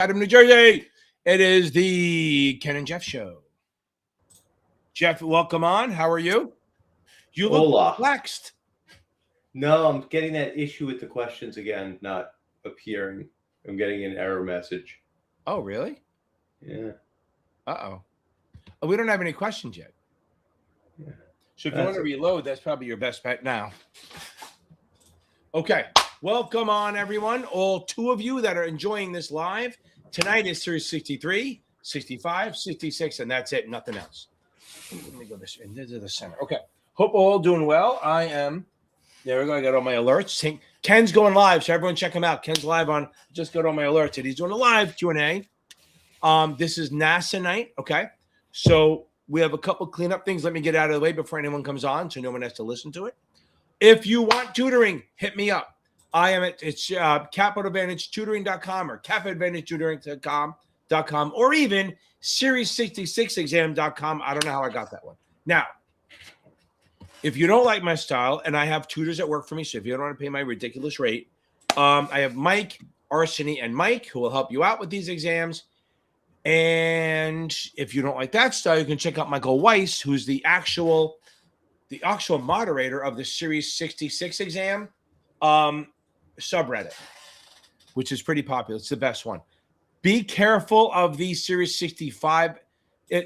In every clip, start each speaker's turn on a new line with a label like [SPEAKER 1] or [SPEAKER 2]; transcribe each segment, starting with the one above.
[SPEAKER 1] Adam, New Jersey. It is the Ken and Jeff show. Jeff, welcome on. How are you? You look
[SPEAKER 2] Hola.
[SPEAKER 1] perplexed.
[SPEAKER 2] No, I'm getting that issue with the questions again, not appearing. I'm getting an error message.
[SPEAKER 1] Oh, really?
[SPEAKER 2] Yeah.
[SPEAKER 1] Uh-oh. Oh, we don't have any questions yet.
[SPEAKER 2] Yeah.
[SPEAKER 1] So if you want to reload, that's probably your best bet now. Okay. Welcome on, everyone. All two of you that are enjoying this live. Tonight is Series 63, 65, 66, and that's it. Nothing else. Let me go this into the center. Okay. Hope all doing well. I am. There we go. I got all my alerts. Ken's going live, so everyone check him out. Ken's live on. Just got all my alerts, and he's doing a live Q&A. This is NASAA night. Okay. So we have a couple cleanup things. Let me get out of the way before anyone comes on, so no one has to listen to it. If you want tutoring, hit me up. I am at CapitalAdvantageTutoring.com or CapitalAdvantageTutoring.com or even Series66Exam.com. I don't know how I got that one. Now, if you don't like my style, and I have tutors that work for me, so if you don't want to pay my ridiculous rate, I have Mike, Arseny, and Mike who will help you out with these exams. And if you don't like that style, you can check out Michael Weiss, who's the actual moderator of the Series 66 exam subreddit, which is pretty popular. It's the best one. Be careful of the Series 65.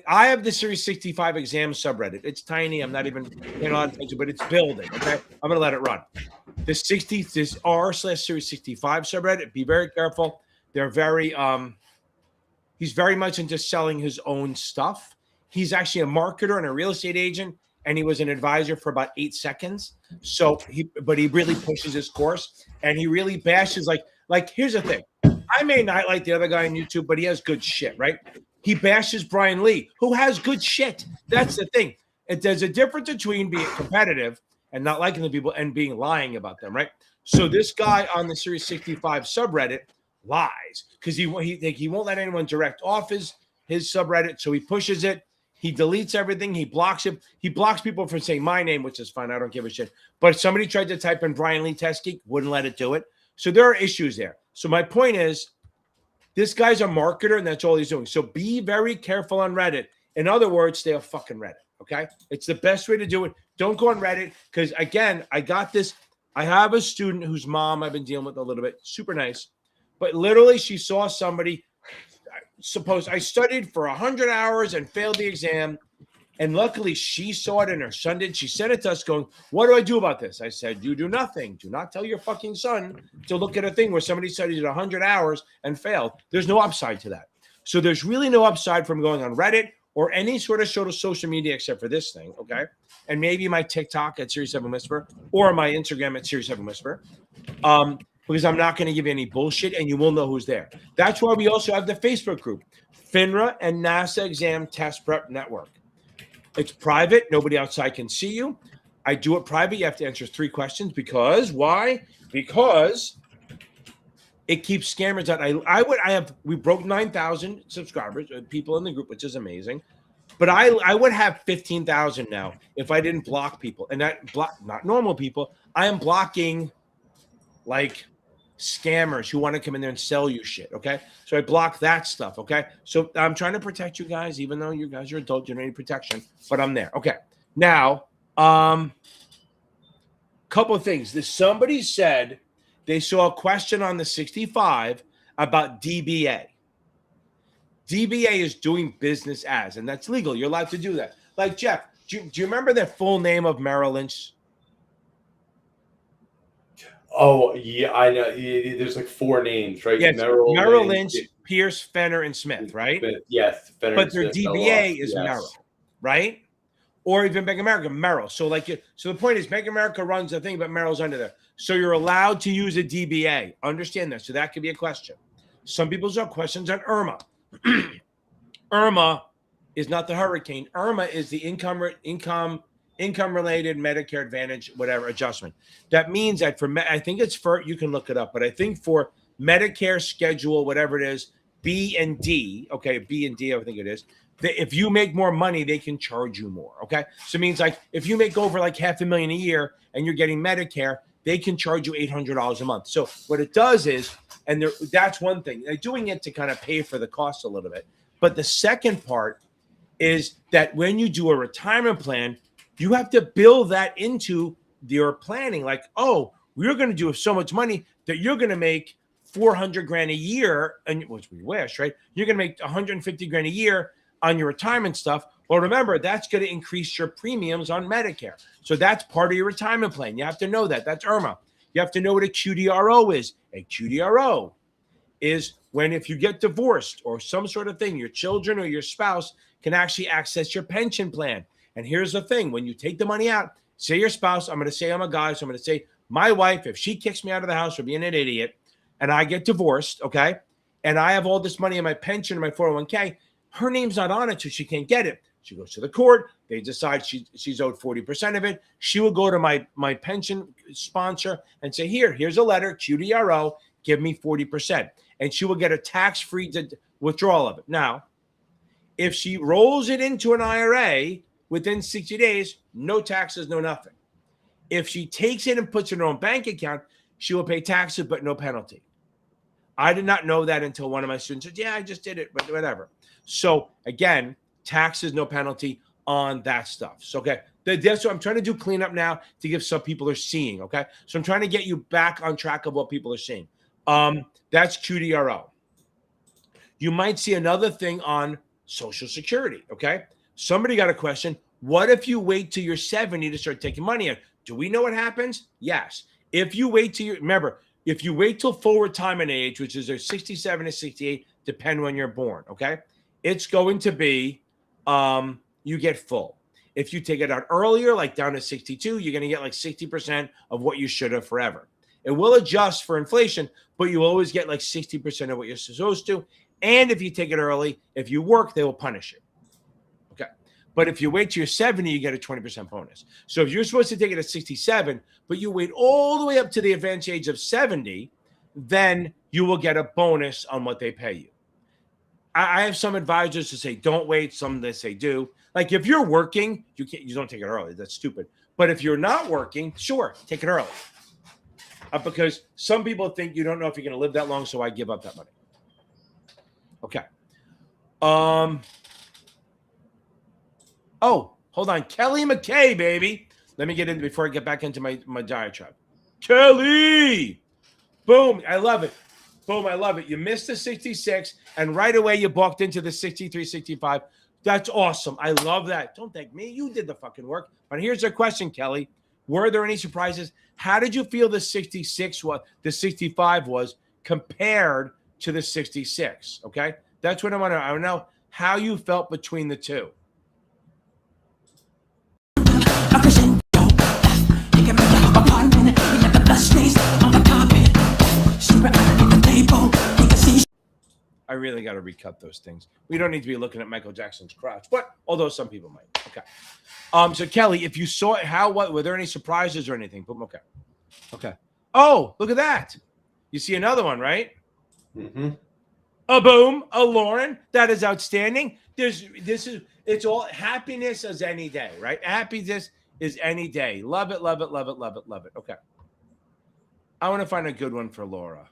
[SPEAKER 1] I have the Series 65 exam subreddit. It's tiny. I'm not even paying a lot of attention, but it's building. Okay, I'm gonna let it run. This r/Series 65 subreddit. Be very careful. They're very he's very much into selling his own stuff. He's actually a marketer and a real estate agent, and he was an advisor for about 8 seconds. So he really pushes his course, and he really bashes like here's the thing. I may not like the other guy on YouTube, but he has good shit, right? He bashes Brian Lee, who has good shit. That's the thing. There's a difference between being competitive and not liking the people and being lying about them, right? So this guy on the Series 65 subreddit lies because he won't let anyone direct off his subreddit, so he pushes it. He deletes everything. He blocks it. He blocks people from saying my name, which is fine. I don't give a shit. But if somebody tried to type in Brian Lee Test Geek, wouldn't let it do it. So there are issues there. So my point is, this guy's a marketer, and that's all he's doing. So be very careful on Reddit. In other words, stay off fucking Reddit, okay? It's the best way to do it. Don't go on Reddit because, again, I got this. I have a student whose mom I've been dealing with a little bit. Super nice. But literally, she saw somebody. Suppose I studied for 100 hours and failed the exam. And luckily, she saw it and her son did. She sent it to us going, what do I do about this? I said, you do nothing. Do not tell your fucking son to look at a thing where somebody studied 100 hours and failed. There's no upside to that. So there's really no upside from going on Reddit or any sort of social media except for this thing, okay? And maybe my TikTok at Series 7 Whisper or my Instagram at Series 7 Whisper. Because I'm not going to give you any bullshit and you will know who's there. That's why we also have the Facebook group, FINRA and NASAA Exam Test Prep Network. It's private. Nobody outside can see you. I do it private. You have to answer 3 questions because why? Because it keeps scammers out. We broke 9,000 subscribers, people in the group, which is amazing. But I would have 15,000 now if I didn't block people and not normal people. I am blocking like scammers who want to come in there and sell you shit, okay? So I block that stuff, okay? So I'm trying to protect you guys, even though you guys are adult, you don't need protection, but I'm there. Okay. Now, couple of things. Somebody said they saw a question on the 65 about DBA. DBA is doing business as, and that's legal. You're allowed to do that. Like, Jeff, do you remember the full name of Merrill Lynch?
[SPEAKER 2] Oh, yeah, I know. There's like 4 names, right?
[SPEAKER 1] Yes, Merrill Lynch, Pierce, Fenner, and Smith, right?
[SPEAKER 2] Yes,
[SPEAKER 1] Fenner but their DBA is Merrill, right? Or even Bank of America, Merrill. So so the point is, Bank of America runs the thing, but Merrill's under there. So you're allowed to use a DBA. Understand that. So that could be a question. Some people's have questions on IRMA. IRMA is not the hurricane. IRMA is the income-related Medicare Advantage, whatever, adjustment. That means that I think it's for, you can look it up, but I think for Medicare schedule, whatever it is, B and D, okay, B and D, I think it is, if you make more money, they can charge you more, okay? So it means like if you make over like $500,000 a year and you're getting Medicare, they can charge you $800 a month. So what it does is And that's one thing. They're doing it to kind of pay for the cost a little bit. But the second part is that when you do a retirement plan, you have to build that into your planning. Like, oh, we're going to do so much money that you're going to make 400 grand a year, and which we wish, right? You're going to make 150 grand a year on your retirement stuff. Well, remember, that's going to increase your premiums on Medicare. So that's part of your retirement plan. You have to know that. That's IRMA. You have to know what a QDRO is. A QDRO is when if you get divorced or some sort of thing, your children or your spouse can actually access your pension plan. And here's the thing. When you take the money out, say your spouse, I'm going to say I'm a guy, so I'm going to say my wife, if she kicks me out of the house for being an idiot and I get divorced, okay, and I have all this money in my pension and my 401k, her name's not on it, so she can't get it. She goes to the court. They decide she's owed 40% of it. She will go to my pension sponsor and say, here's a letter, QDRO, give me 40%. And she will get a tax-free withdrawal of it. Now, if she rolls it into an IRA within 60 days, no taxes, no nothing. If she takes it and puts it in her own bank account, she will pay taxes, but no penalty. I did not know that until one of my students said, yeah, I just did it, but whatever. So again, taxes, no penalty on that stuff. So, okay, that's what I'm trying to do cleanup now to give some people are seeing, okay? So I'm trying to get you back on track of what people are seeing. That's QDRO. You might see another thing on Social Security, okay? Somebody got a question. What if you wait till you're 70 to start taking money out? Do we know what happens? Yes. If you wait till remember, if you wait till full retirement age, which is 67 to 68, depend when you're born, okay? It's going to be, you get full. If you take it out earlier, like down to 62, you're going to get like 60% of what you should have forever. It will adjust for inflation, but you always get like 60% of what you're supposed to. And if you take it early, if you work, they will punish you. Okay. But if you wait till you're 70, you get a 20% bonus. So if you're supposed to take it at 67, but you wait all the way up to the advanced age of 70, then you will get a bonus on what they pay you. I have some advisors who say, don't wait. Some that say do. Like if you're working, you don't take it early. That's stupid. But if you're not working, sure, take it early. Because some people think you don't know if you're going to live that long, so I give up that money. Okay. Oh, hold on. Kelly McKay, baby. Let me get in before I get back into my diatribe. Kelly! Boom. I love it. Boom. I love it. You missed the 66, and right away you walked into the 63, 65. That's awesome. I love that. Don't thank me. You did the fucking work. But here's the question, Kelly. Were there any surprises? How did you feel the 65 was compared to the 66? Okay. That's what I want to know how you felt between the two. I really got to recut those things. We don't need to be looking at Michael Jackson's crotch, but although some people might. Okay. So Kelly, if you saw it, were there any surprises or anything? Boom. Okay. Okay. Oh, look at that. You see another one, right?
[SPEAKER 2] Mm-hmm.
[SPEAKER 1] A boom, a Lauren. That is outstanding. It's all happiness as any day, right? Happiness is any day. Love it, love it, love it, love it, love it. Okay. I want to find a good one for Laura.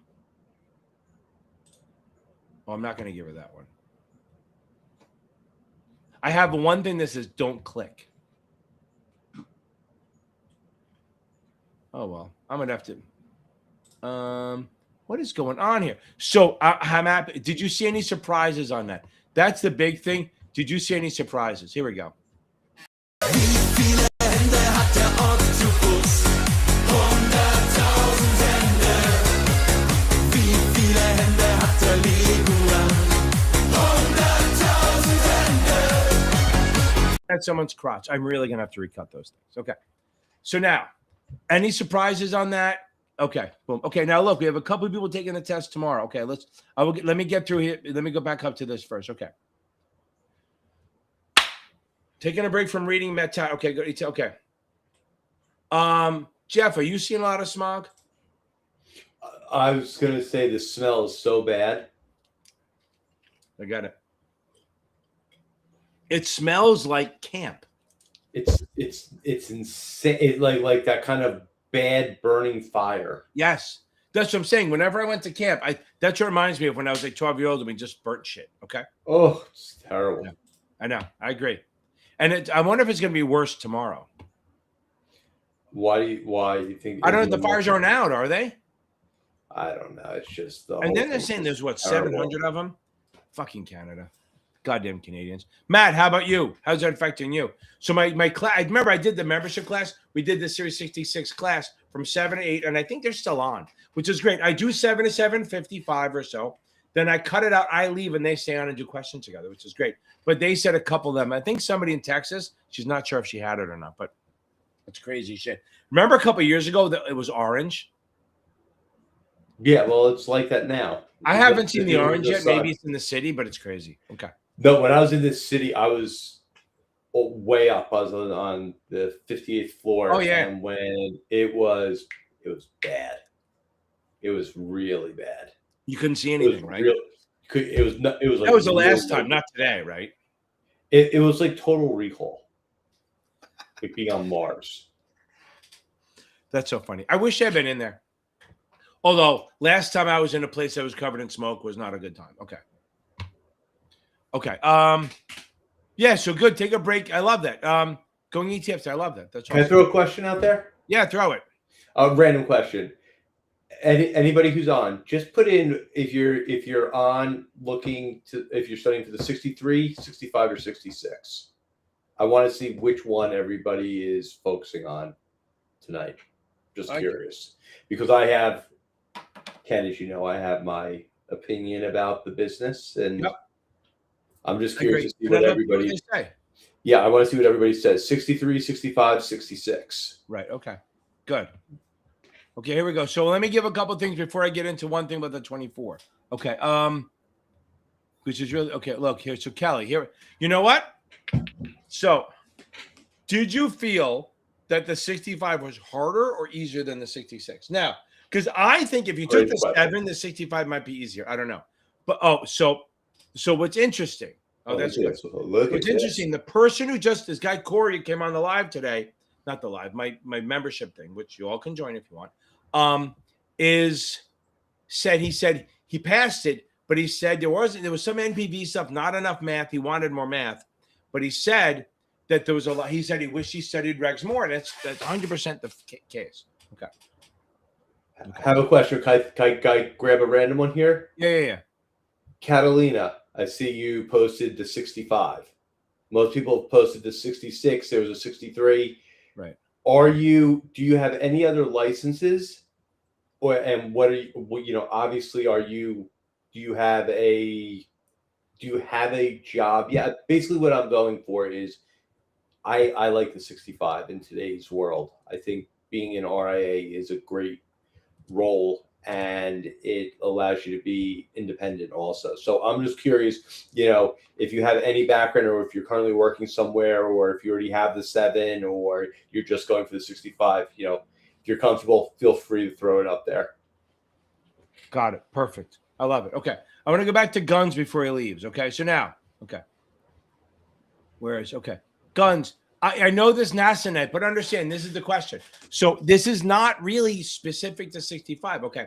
[SPEAKER 1] Oh, I'm not going to give her that one. I have one thing that says don't click. Oh, well, I'm going to have to. What is going on here? So I'm happy. Did you see any surprises on that? That's the big thing. Did you see any surprises? Here we go. That's someone's crotch. I'm really going to have to recut those things. Okay. So now, any surprises on that? Okay, boom. Okay, now look, we have a couple of people taking the test tomorrow. Okay, let me get through here. Let me go back up to this first. Okay. Taking a break from reading Meta. Okay, good. Okay. Jeff, are you seeing a lot of smog?
[SPEAKER 2] I was gonna say the smell is so bad.
[SPEAKER 1] I got it. It smells like camp.
[SPEAKER 2] It's insane. Like that kind of bad burning fire.
[SPEAKER 1] Yes. That's what I'm saying. Whenever I went to camp, that's what reminds me of when I was like 12 years old and we just burnt shit. Okay.
[SPEAKER 2] Oh, it's terrible.
[SPEAKER 1] Yeah. I know. I agree. And I wonder if it's going to be worse tomorrow.
[SPEAKER 2] Why do you think?
[SPEAKER 1] I don't know. The fires aren't out, are they?
[SPEAKER 2] I don't know. It's just the.
[SPEAKER 1] And then they're saying there's what, 700 of them? Fucking Canada. Goddamn Canadians. Matt, how about you? How's that affecting you? So my class, I remember I did the membership class. We did the Series 66 class from 7 to 8, and I think they're still on, which is great. I do 7 to 7:55 or so. Then I cut it out. I leave, and they stay on and do questions together, which is great. But they said a couple of them. I think somebody in Texas, she's not sure if she had it or not, but it's crazy shit. Remember a couple of years ago that it was orange?
[SPEAKER 2] Yeah, well, it's like that now.
[SPEAKER 1] I haven't seen the orange yet. Maybe it's in the city, but it's crazy. Okay.
[SPEAKER 2] No, when I was in this city, I was way up. I was on the 58th floor.
[SPEAKER 1] Oh, yeah.
[SPEAKER 2] And when it was bad. It was really bad.
[SPEAKER 1] You couldn't see anything, right?
[SPEAKER 2] It was like
[SPEAKER 1] that was the last time, not today, right?
[SPEAKER 2] It was like Total Recall, like being on Mars.
[SPEAKER 1] That's so funny. I wish I'd been in there. Although last time I was in a place that was covered in smoke was not a good time. Okay. Yeah, so good. Take a break. I love that. Going ETFs, I love that. That's awesome.
[SPEAKER 2] Can I throw a question out there?
[SPEAKER 1] Yeah, throw it.
[SPEAKER 2] A random question. Anybody who's on, just put in if you're on if you're studying for the 63, 65, or 66. I want to see which one everybody is focusing on tonight. Just curious. Because I have, Ken, as you know, I have my opinion about the business, and
[SPEAKER 1] yep.
[SPEAKER 2] I'm just curious to see what everybody
[SPEAKER 1] say.
[SPEAKER 2] Yeah, I want to see what everybody says. 63, 65, 66.
[SPEAKER 1] Right. Okay. Good. Okay, here we go. So let me give a couple things before I get into one thing about the 24. Okay. Which is really okay. Look here. So Kelly, here. You know what? So did you feel that the 65 was harder or easier than the 66? Now, because I think if you took the 7, the 65 might be easier. I don't know. But so what's interesting? That's good. What's interesting, the person who this guy Corey came on the live today, not the live, my membership thing, which you all can join if you want, he said he passed it, but he said there was some NPV stuff, not enough math. He wanted more math, but he said that there was a lot. He said he wished he studied regs more. That's 100% the case. Okay.
[SPEAKER 2] I have a question. Can I grab a random one here?
[SPEAKER 1] Yeah.
[SPEAKER 2] Catalina, I see you posted the 65. Most people have posted the 66. There was a 63.
[SPEAKER 1] Right.
[SPEAKER 2] Do you have any other licenses? And what are you, obviously do you have a job? Yeah, basically what I'm going for is I like the 65 in today's world. I think being an RIA is a great role, and it allows you to be independent also. So I'm just curious, if you have any background, or if you're currently working somewhere, or if you already have the 7, or you're just going for the 65, if you're comfortable, feel free to throw it up there.
[SPEAKER 1] Got it. Perfect. I love it. Okay. I want to go back to guns before he leaves. Okay. So now, okay. Guns. I know this NASAA net, but understand this is the question. So this is not really specific to 65. Okay.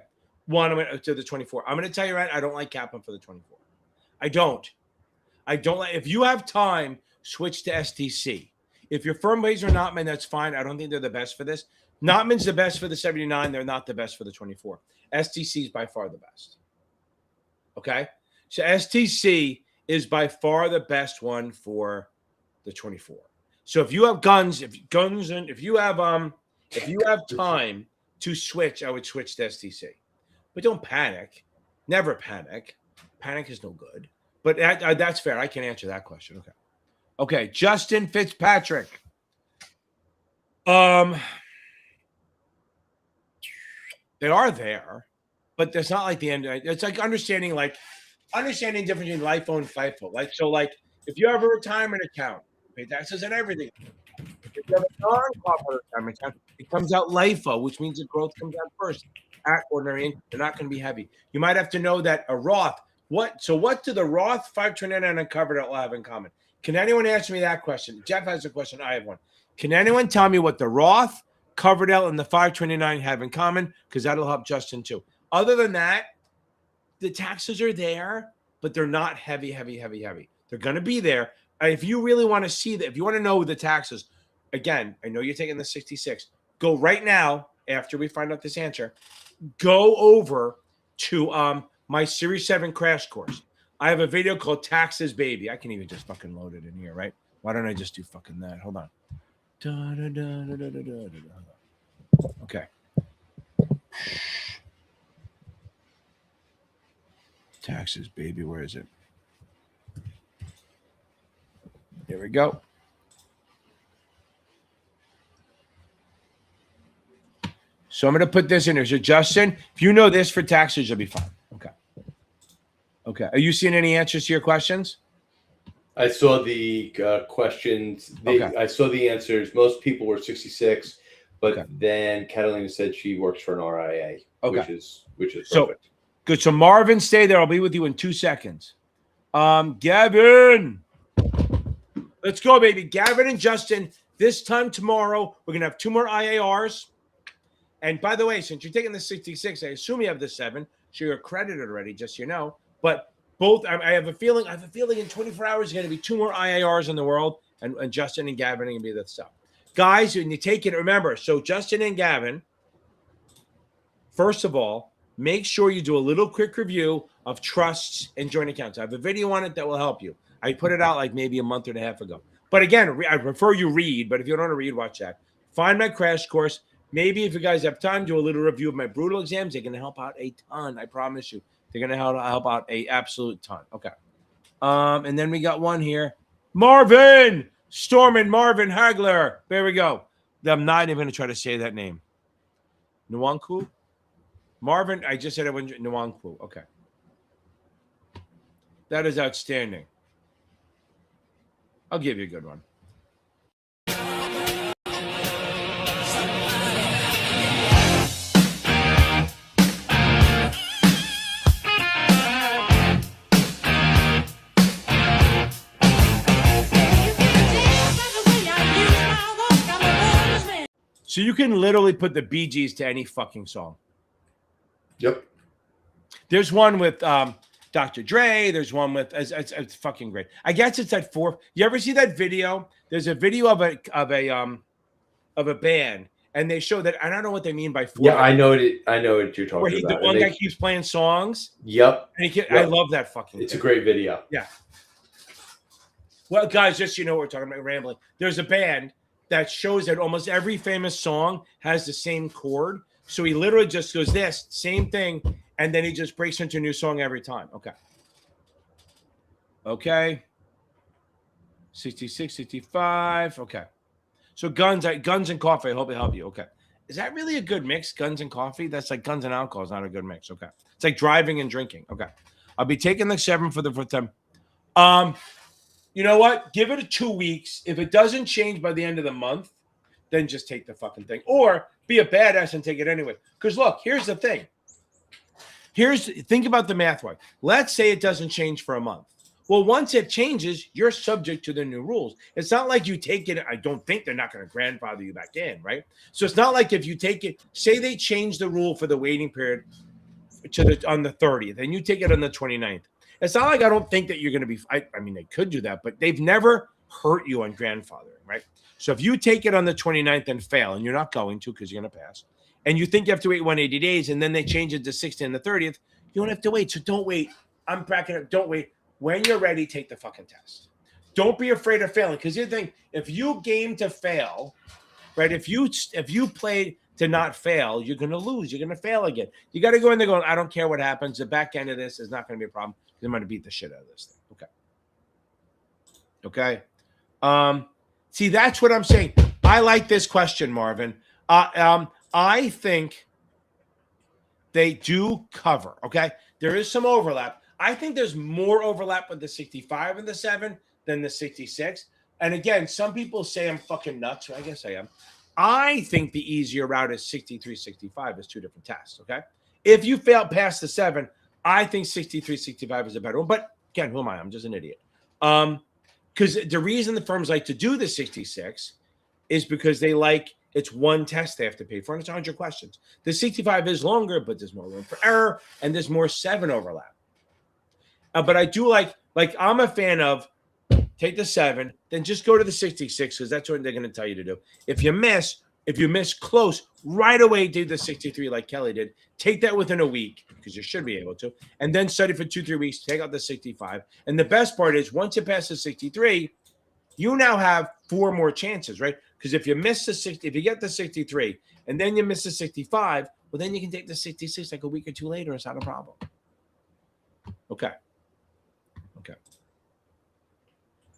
[SPEAKER 1] To the 24. I'm going to tell you right. I don't like Kaplan for the 24. I don't like, if you have time, switch to STC. If you're firm Blazer or Notman, that's fine. I don't think they're the best for this. Notman's the best for the 79. They're not the best for the 24. STC is by far the best. Okay. So STC is by far the best one for the 24. So if you have if you have time to switch, I would switch to STC. But don't panic. Never panic. Panic is no good. But that's fair. I can answer that question. Okay. Justin Fitzpatrick. They are there, but that's not like the end. It's like understanding the difference between LIFO and FIFO. If you have a retirement account, pay taxes and everything. If you have a non-corporate retirement account, it comes out LIFO, which means the growth comes out first. At ordinary income, they're not going to be heavy. You might have to know that a Roth. What do the Roth, 529, and Coverdell have in common? Can anyone answer me that question? Jeff has a question. I have one. Can anyone tell me what the Roth, Coverdell, and the 529 have in common? Because that'll help Justin too. Other than that, the taxes are there, but they're not heavy. They're going to be there. If you really want to see that, if you want to know the taxes, again, I know you're taking the 66. Go right now, after we find out this answer, go over to my Series 7 crash course. I have a video called Taxes Baby. I can even just fucking load it in here, right? Why don't I just do fucking that? Hold on. Okay. Taxes Baby, where is it? Here we go. So I'm going to put this in here. So Justin, if you know this for taxes, you'll be fine. Okay. Okay. Are you seeing any answers to your questions?
[SPEAKER 2] I saw the questions. I saw the answers. Most people were 66, but then Catalina said she works for an RIA, which is perfect.
[SPEAKER 1] So good. So Marvin, stay there. I'll be with you in 2 seconds. Gavin, let's go, baby. Gavin and Justin. This time tomorrow, we're gonna have 2 more IARs. And by the way, since you're taking the 66, I assume you have the 7, so you're accredited already, just so you know. But both, I have a feeling in 24 hours, there's going to be 2 more IARs in the world, and Justin and Gavin are going to be the stuff. Guys, when you take it, remember, so Justin and Gavin, first of all, make sure you do a little quick review of trusts and joint accounts. I have a video on it that will help you. I put it out like maybe a month and a half ago. But again, I prefer you read, but if you don't want to read, watch that. Find my crash course. Maybe if you guys have time, do a little review of my brutal exams. They're going to help out a ton. I promise you. They're going to help out a absolute ton. Okay. And then we got one here. Marvin! Stormin Marvin Hagler. There we go. I'm not even going to try to say that name. Nwankwo? Marvin, I just said it when Nwankwo. Okay. That is outstanding. I'll give you a good one. So you can literally put the Bee Gees to any fucking song.
[SPEAKER 2] Yep.
[SPEAKER 1] There's one with Dr. Dre. There's one with it's fucking great. I guess it's at 4. You ever see that video? There's a video of a band, and they show that. I don't know what they mean by 4.
[SPEAKER 2] Yeah, I know what you're talking about.
[SPEAKER 1] The one guy keeps playing songs.
[SPEAKER 2] Yep.
[SPEAKER 1] And I love that fucking.
[SPEAKER 2] It's a great video.
[SPEAKER 1] Yeah. Well, guys, just so you know what we're talking about, rambling. There's a band that shows that almost every famous song has the same chord. So he literally just goes this, same thing, and then he just breaks into a new song every time. Okay. Okay. 66, 65. Okay. So guns and coffee. I hope it helped you. Okay. Is that really a good mix? Guns and coffee? That's like guns and alcohol is not a good mix. Okay. It's like driving and drinking. Okay. I'll be taking the 7 for the first time. You know what? Give it 2 weeks. If it doesn't change by the end of the month, then just take the fucking thing. Or be a badass and take it anyway. Because look, here's the thing. Think about the math right. Let's say it doesn't change for a month. Well, once it changes, you're subject to the new rules. It's not like you take it. I don't think they're not going to grandfather you back in, right? So it's not like if you take it, say they change the rule for the waiting period on the 30th, and you take it on the 29th. It's not like I don't think that you're going to be. I mean, they could do that, but they've never hurt you on grandfathering, right? So if you take it on the 29th and fail, and you're not going to because you're going to pass, and you think you have to wait 180 days, and then they change it to 60 and the 30th, you don't have to wait. So don't wait. I'm cracking up. Don't wait. When you're ready, take the fucking test. Don't be afraid of failing. Because here's the thing: if you game to fail, right? If you play to not fail, you're going to lose. You're going to fail again. You got to go in there going, I don't care what happens. The back end of this is not going to be a problem. I'm going to beat the shit out of this thing. Okay. Okay. See, that's what I'm saying. I like this question, Marvin. I think they do cover. Okay. There is some overlap. I think there's more overlap with the 65 and the 7 than the 66. And again, some people say I'm fucking nuts. I guess I am. I think the easier route is 63, 65 is 2 different tests. Okay. If you fail past the 7, I think 63, 65 is a better one. But again, who am I? I'm just an idiot. Because the reason the firms like to do the 66 is because they like It's one test they have to pay for, and it's 100 questions. The 65 is longer, but there's more room for error, and there's more 7 overlap. But I do like I'm a fan of take the 7, then just go to the 66 because that's what they're going to tell you to do. If you miss close, right away do the 63 like Kelly did. Take that within a week because you should be able to, and then study for 2-3 weeks. Take out the 65, and the best part is once you pass the 63, you now have 4 more chances, right? Because if you miss the 60, if you get the 63 and then you miss the 65, well, then you can take the 66 like a week or 2 later. It's not a problem. Okay.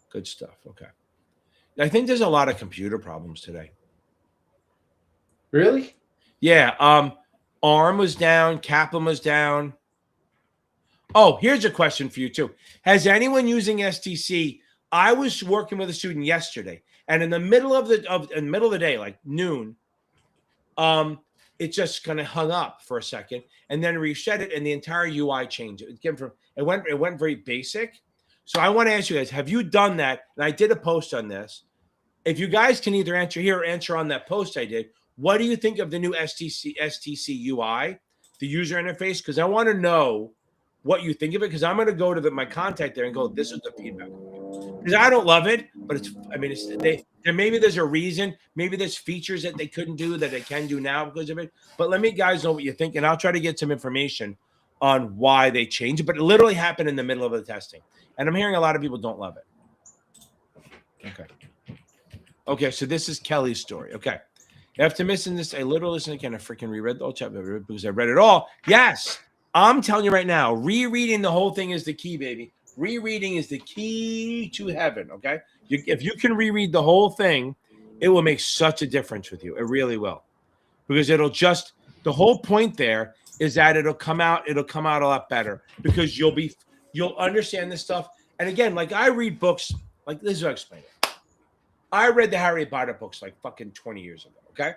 [SPEAKER 1] Good stuff. Okay. I think there's a lot of computer problems today.
[SPEAKER 2] Really?
[SPEAKER 1] Yeah. ARM was down. Kaplan was down. Oh, here's a question for you too. Has anyone using STC? I was working with a student yesterday, and in the middle of the day, like noon, it just kind of hung up for a second, and then reset it, and the entire UI changed. It went very basic. So I want to ask you guys, have you done that? And I did a post on this. If you guys can either answer here or answer on that post I did, what do you think of the new STC UI, the user interface? Because I want to know what you think of it, because I'm going to go to my contact there and go, this is the feedback. Because I don't love it, but maybe there's a reason. Maybe there's features that they couldn't do that they can do now because of it. But let me guys know what you think, and I'll try to get some information on why they changed it. But it literally happened in the middle of the testing. And I'm hearing a lot of people don't love it. Okay, so this is Kelly's story. Okay. After missing this, I literally listened again. I freaking reread the whole chapter because I read it all. Yes, I'm telling you right now, rereading the whole thing is the key, baby. Rereading is the key to heaven, okay? If you can reread the whole thing, it will make such a difference with you. It really will. Because the whole point there is that it'll come out a lot better because you'll understand this stuff. And again, like I read books, like this is what I explain it. I read the Harry Potter books like fucking 20 years ago, okay?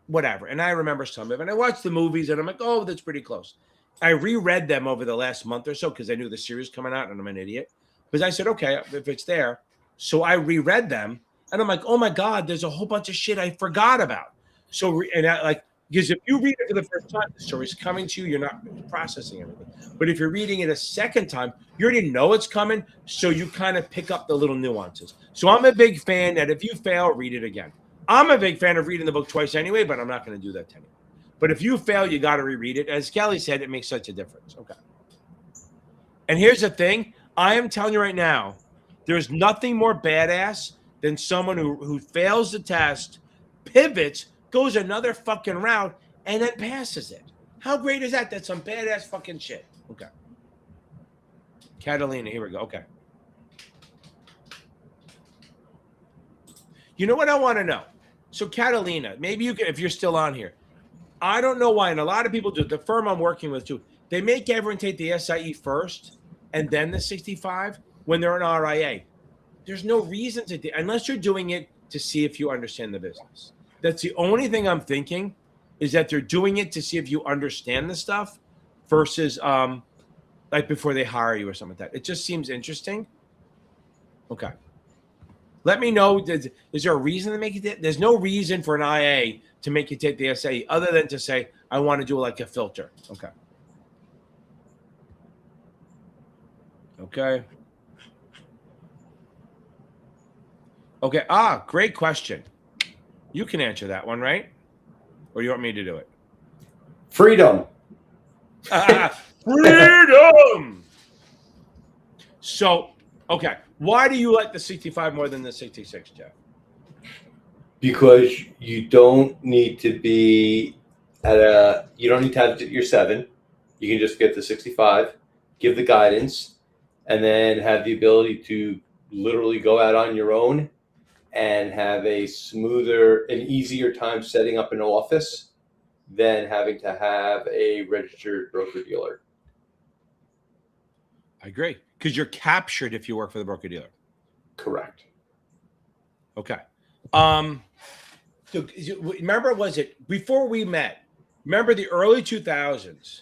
[SPEAKER 1] Whatever. And I remember some of it. And I watched the movies and I'm like, oh, that's pretty close. I reread them over the last month or so because I knew the series was coming out and I'm an idiot. Because I said, okay, if it's there. So I reread them and I'm like, oh my God, there's a whole bunch of shit I forgot about. Because if you read it for the first time, the story's coming to you, you're not processing everything. But if you're reading it a second time, you already know it's coming, so you kind of pick up the little nuances. So I'm a big fan that if you fail, read it again. I'm a big fan of reading the book twice anyway, but I'm not going to do that to anyone. But if you fail, you got to reread it. As Kelly said, it makes such a difference. Okay. And here's the thing. I am telling you right now, there's nothing more badass than someone who fails the test, pivots, goes another fucking route, and then passes it. How great is that? That's some badass fucking shit. Okay. Catalina, here we go. Okay. You know what I want to know? So Catalina, maybe you can, if you're still on here. I don't know why, and a lot of people do. The firm I'm working with too, they make everyone take the SIE first and then the 65 when they're an RIA. There's no reason to do, unless you're doing it to see if you understand the business. That's the only thing I'm thinking is that they're doing it to see if you understand the stuff versus like before they hire you or something like that. It just seems interesting. Okay. Let me know. Is there a reason to make it? There's no reason for an IA to make you take the SAE other than to say, I want to do like a filter. Okay. Okay. Okay. Great question. You can answer that one, right? Or you want me to do it?
[SPEAKER 2] Freedom.
[SPEAKER 1] Freedom. So, okay. Why do you like the 65 more than the 66, Jeff?
[SPEAKER 2] Because you don't need to be you don't need to have your 7. You can just get the 65, give the guidance, and then have the ability to literally go out on your own and have a smoother and easier time setting up an office than having to have a registered broker-dealer.
[SPEAKER 1] I agree. Because you're captured if you work for the broker-dealer.
[SPEAKER 2] Correct.
[SPEAKER 1] Okay. So remember, was it before we met? Remember the early 2000s?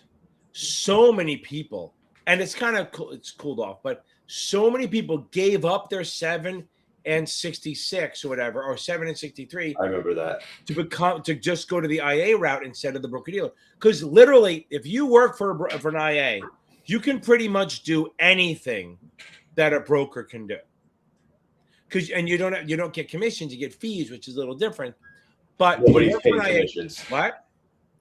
[SPEAKER 1] So many people, and it's kind of cool, it's cooled off, but so many people gave up their 7 and 66 or whatever, or 7 and 63,
[SPEAKER 2] I remember that.
[SPEAKER 1] to just go to the IA route instead of the broker dealer. Because literally, if you work for an IA, you can pretty much do anything that a broker can do. And you don't get commissions, you get fees, which is a little different. But
[SPEAKER 2] Nobody's paying commissions.
[SPEAKER 1] What?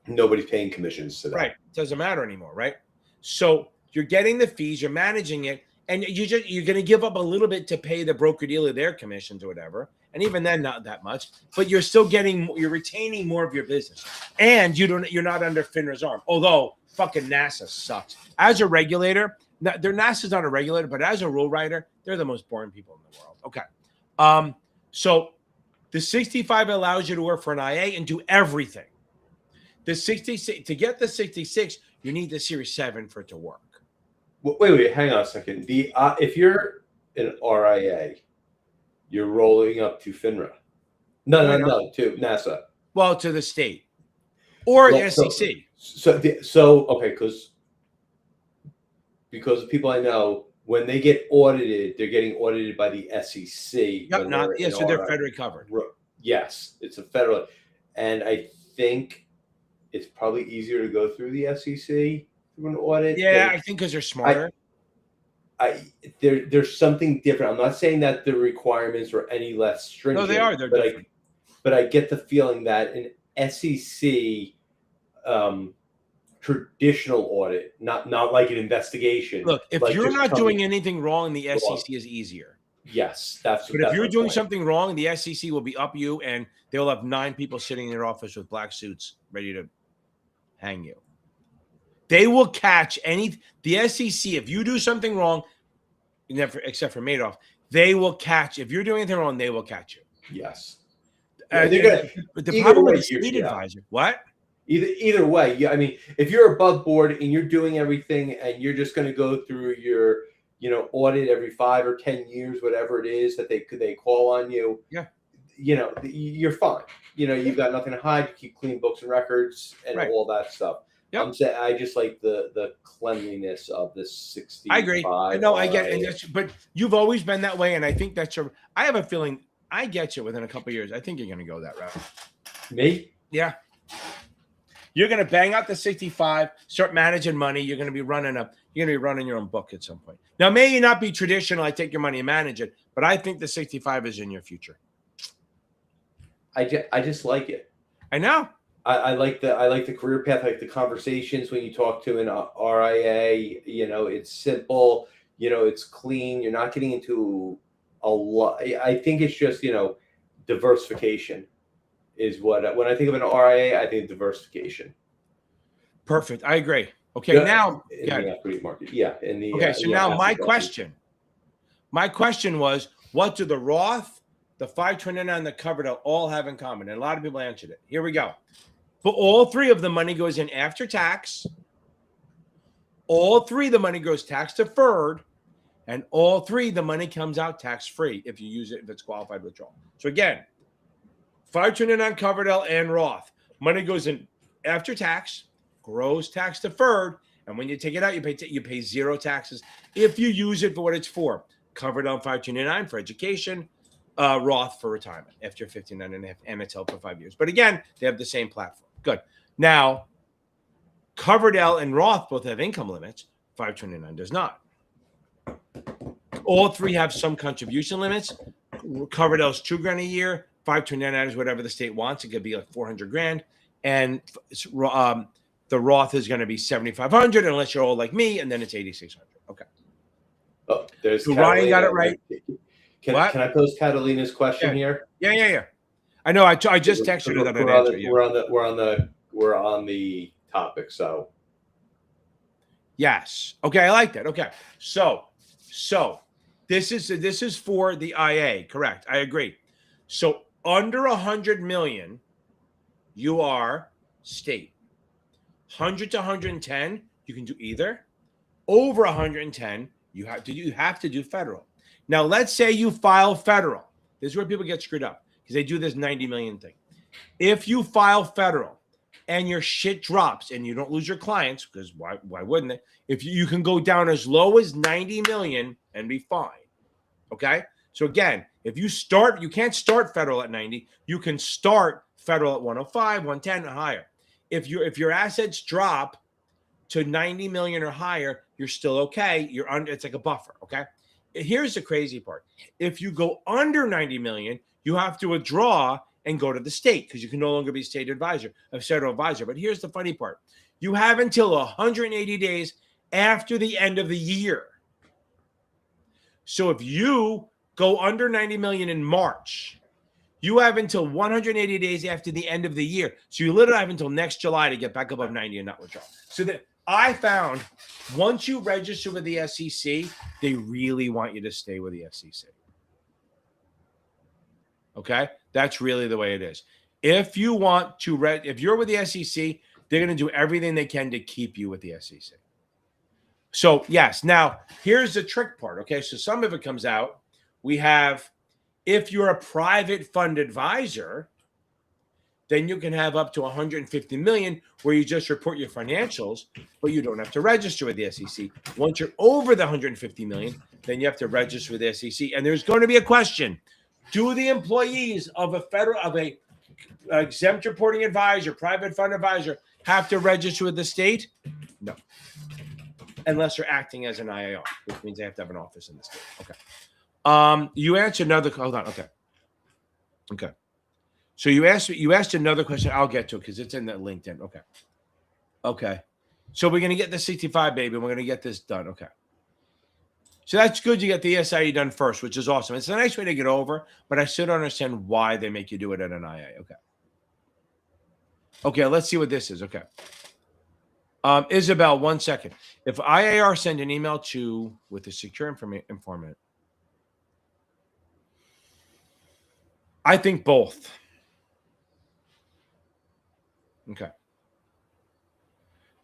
[SPEAKER 2] Nobody's paying commissions to that.
[SPEAKER 1] Right. It doesn't matter anymore, right? So you're getting the fees, you're managing it, and you're going to give up a little bit to pay the broker dealer their commissions or whatever, and even then not that much. But you're still you're retaining more of your business, and you're not under FINRA's arm. Although fucking NASAA sucks as a regulator. NASAA's not a regulator, but as a rule writer, they're the most boring people in the world. Okay, so the 65 allows you to work for an IA and do everything. The 66, to get the 66, you need the Series 7 for it to work.
[SPEAKER 2] Wait, hang on a second. If you're an RIA, you're rolling up to FINRA. No, to NASAA.
[SPEAKER 1] Well, to the state or the SEC.
[SPEAKER 2] So okay, because the people I know, when they get audited, they're getting audited by the SEC.
[SPEAKER 1] Yep, so they're federally covered.
[SPEAKER 2] Yes, it's a federal, and I think it's probably easier to go through the SEC through an audit.
[SPEAKER 1] Yeah, I think because they're smarter.
[SPEAKER 2] There's something different. I'm not saying that the requirements are any less stringent.
[SPEAKER 1] No, they are. They're different.
[SPEAKER 2] But I get the feeling that an SEC traditional audit, not like an investigation.
[SPEAKER 1] Look, if you're not doing anything wrong, the SEC is easier.
[SPEAKER 2] Yes,
[SPEAKER 1] but if you're doing something wrong, the SEC will be up you, and they'll have 9 people sitting in their office with black suits ready to hang you. They will catch the SEC. If you do something wrong, except for Madoff, they will catch. If you're doing anything wrong, they will catch you.
[SPEAKER 2] Yes.
[SPEAKER 1] But the problem with the state advisor, what?
[SPEAKER 2] Either way, yeah. I mean, if you're above board and you're doing everything, and you're just going to go through your, audit every 5 or 10 years, whatever it is that they call on you.
[SPEAKER 1] Yeah.
[SPEAKER 2] You're fine. You've got nothing to hide. You keep clean books and records and all that stuff. Yep. I'm saying I just like the cleanliness of the 65.
[SPEAKER 1] I agree. No, I get it. But you've always been that way, and I think that's I have a feeling I get you within a couple of years. I think you're going to go that route.
[SPEAKER 2] Me?
[SPEAKER 1] Yeah. You're going to bang out the 65, start managing money. You're going to be running your own book at some point. Now, may you not be traditional. I take your money and manage it, but I think the 65 is in your future.
[SPEAKER 2] I just like it.
[SPEAKER 1] I know.
[SPEAKER 2] I like the career path, I like the conversations when you talk to an RIA. It's simple. It's clean. You're not getting into a lot. I think it's just diversification is what when I think of an RIA, I think diversification.
[SPEAKER 1] Perfect. I agree. Okay, now
[SPEAKER 2] in the equity market. Yeah.
[SPEAKER 1] So now my question was, what do the Roth, the 529, and the Coverdell all have in common? And a lot of people answered it. Here we go. But all 3 of the money goes in after tax. All 3 of the money goes tax deferred, and all 3 the money comes out tax free if you use it, if it's qualified withdrawal. So again, 529, Coverdell, and Roth, money goes in after tax, grows tax deferred, and when you take it out, you pay 0 taxes if you use it for what it's for. Coverdell 529 for education, Roth for retirement after 59 and a half, and it's held for 5 years. But again, they have the same platform. Good. Now, Coverdell and Roth both have income limits. 529 does not. All 3 have some contribution limits. Coverdell's $2,000 a year. 529 is whatever the state wants. It could be like $400,000, and the Roth is going to be $7,500 unless you're old like me, and then it's $8,600. Okay.
[SPEAKER 2] Oh, there's
[SPEAKER 1] so Ryan got it right.
[SPEAKER 2] Can I pose Catalina's question here?
[SPEAKER 1] Yeah. I know. I just texted her that I'd answer you.
[SPEAKER 2] We're on the topic. So
[SPEAKER 1] yes. Okay, I like that. Okay. So this is for the IA, correct? I agree. So under 100 million, you are state. 100 to 110, you can do either. Over 110, you have to do federal. Now, let's say you file federal. This is where people get screwed up because they do this 90 million thing. If you file federal and your shit drops and you don't lose your clients, because why wouldn't it? If you can go down as low as 90 million and be fine. Okay? So again, If you start, you can't start federal at 90. You can start federal at 105, 110 and higher. If your assets drop to 90 million or higher, you're still okay. You're under, it's like a buffer. Okay. Here's the crazy part. If you go under 90 million, you have to withdraw and go to the state because you can no longer be state advisor, a federal advisor. But here's the funny part. You have until 180 days after the end of the year. So if you go under 90 million in March, you have until 180 days after the end of the year. So you literally have until next July to get back above 90 and not withdraw. So that I found once you register with the SEC, they really want you to stay with the SEC. Okay? That's really the way it is. If you want to if you're with the SEC, they're going to do everything they can to keep you with the SEC. So, yes. Now, here's the trick part. Okay? So some of it comes out. We have, if you're a private fund advisor, then you can have up to 150 million where you just report your financials, but you don't have to register with the SEC. Once you're over the 150 million, then you have to register with the SEC. And there's going to be a question. Do the employees of a exempt reporting advisor, private fund advisor, have to register with the state? No. Unless you're acting as an IAR, which means they have to have an office in the state. Okay. You answered another, hold on. Okay. So you asked another question. I'll get to it because it's in that LinkedIn. Okay. So we're going to get the 65, baby. We're going to get this done. Okay. So that's good. You get the SIE done first, which is awesome. It's a nice way to get over, but I still don't understand why they make you do it at an IA. Okay. Let's see what this is. Okay. Isabel, 1 second. If IAR send an email with a secure informant, I think both. Okay.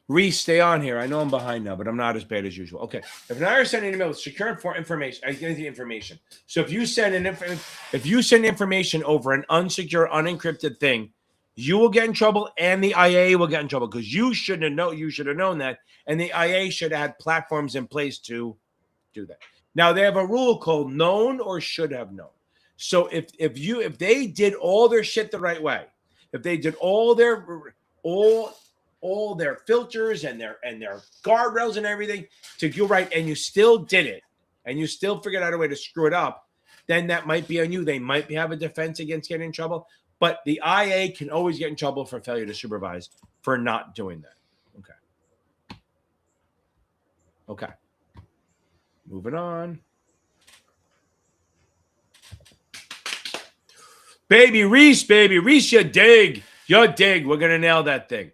[SPEAKER 1] Reese, stay on here. I know I'm behind now, but I'm not as bad as usual. Okay. If an IR send an email with secure information, I get the information. So if you send information over an unsecure, unencrypted thing, you will get in trouble, and the IA will get in trouble because you should have known that, and the IA should have had platforms in place to do that. Now they have a rule called known or should have known. So if they did all their shit the right way, if they did all their filters and their guardrails and everything to go right, and you still did it, and you still figured out a way to screw it up, then that might be on you. They might have a defense against getting in trouble, but the IA can always get in trouble for failure to supervise for not doing that. Okay. Moving on. Baby Reese, you dig. We're going to nail that thing.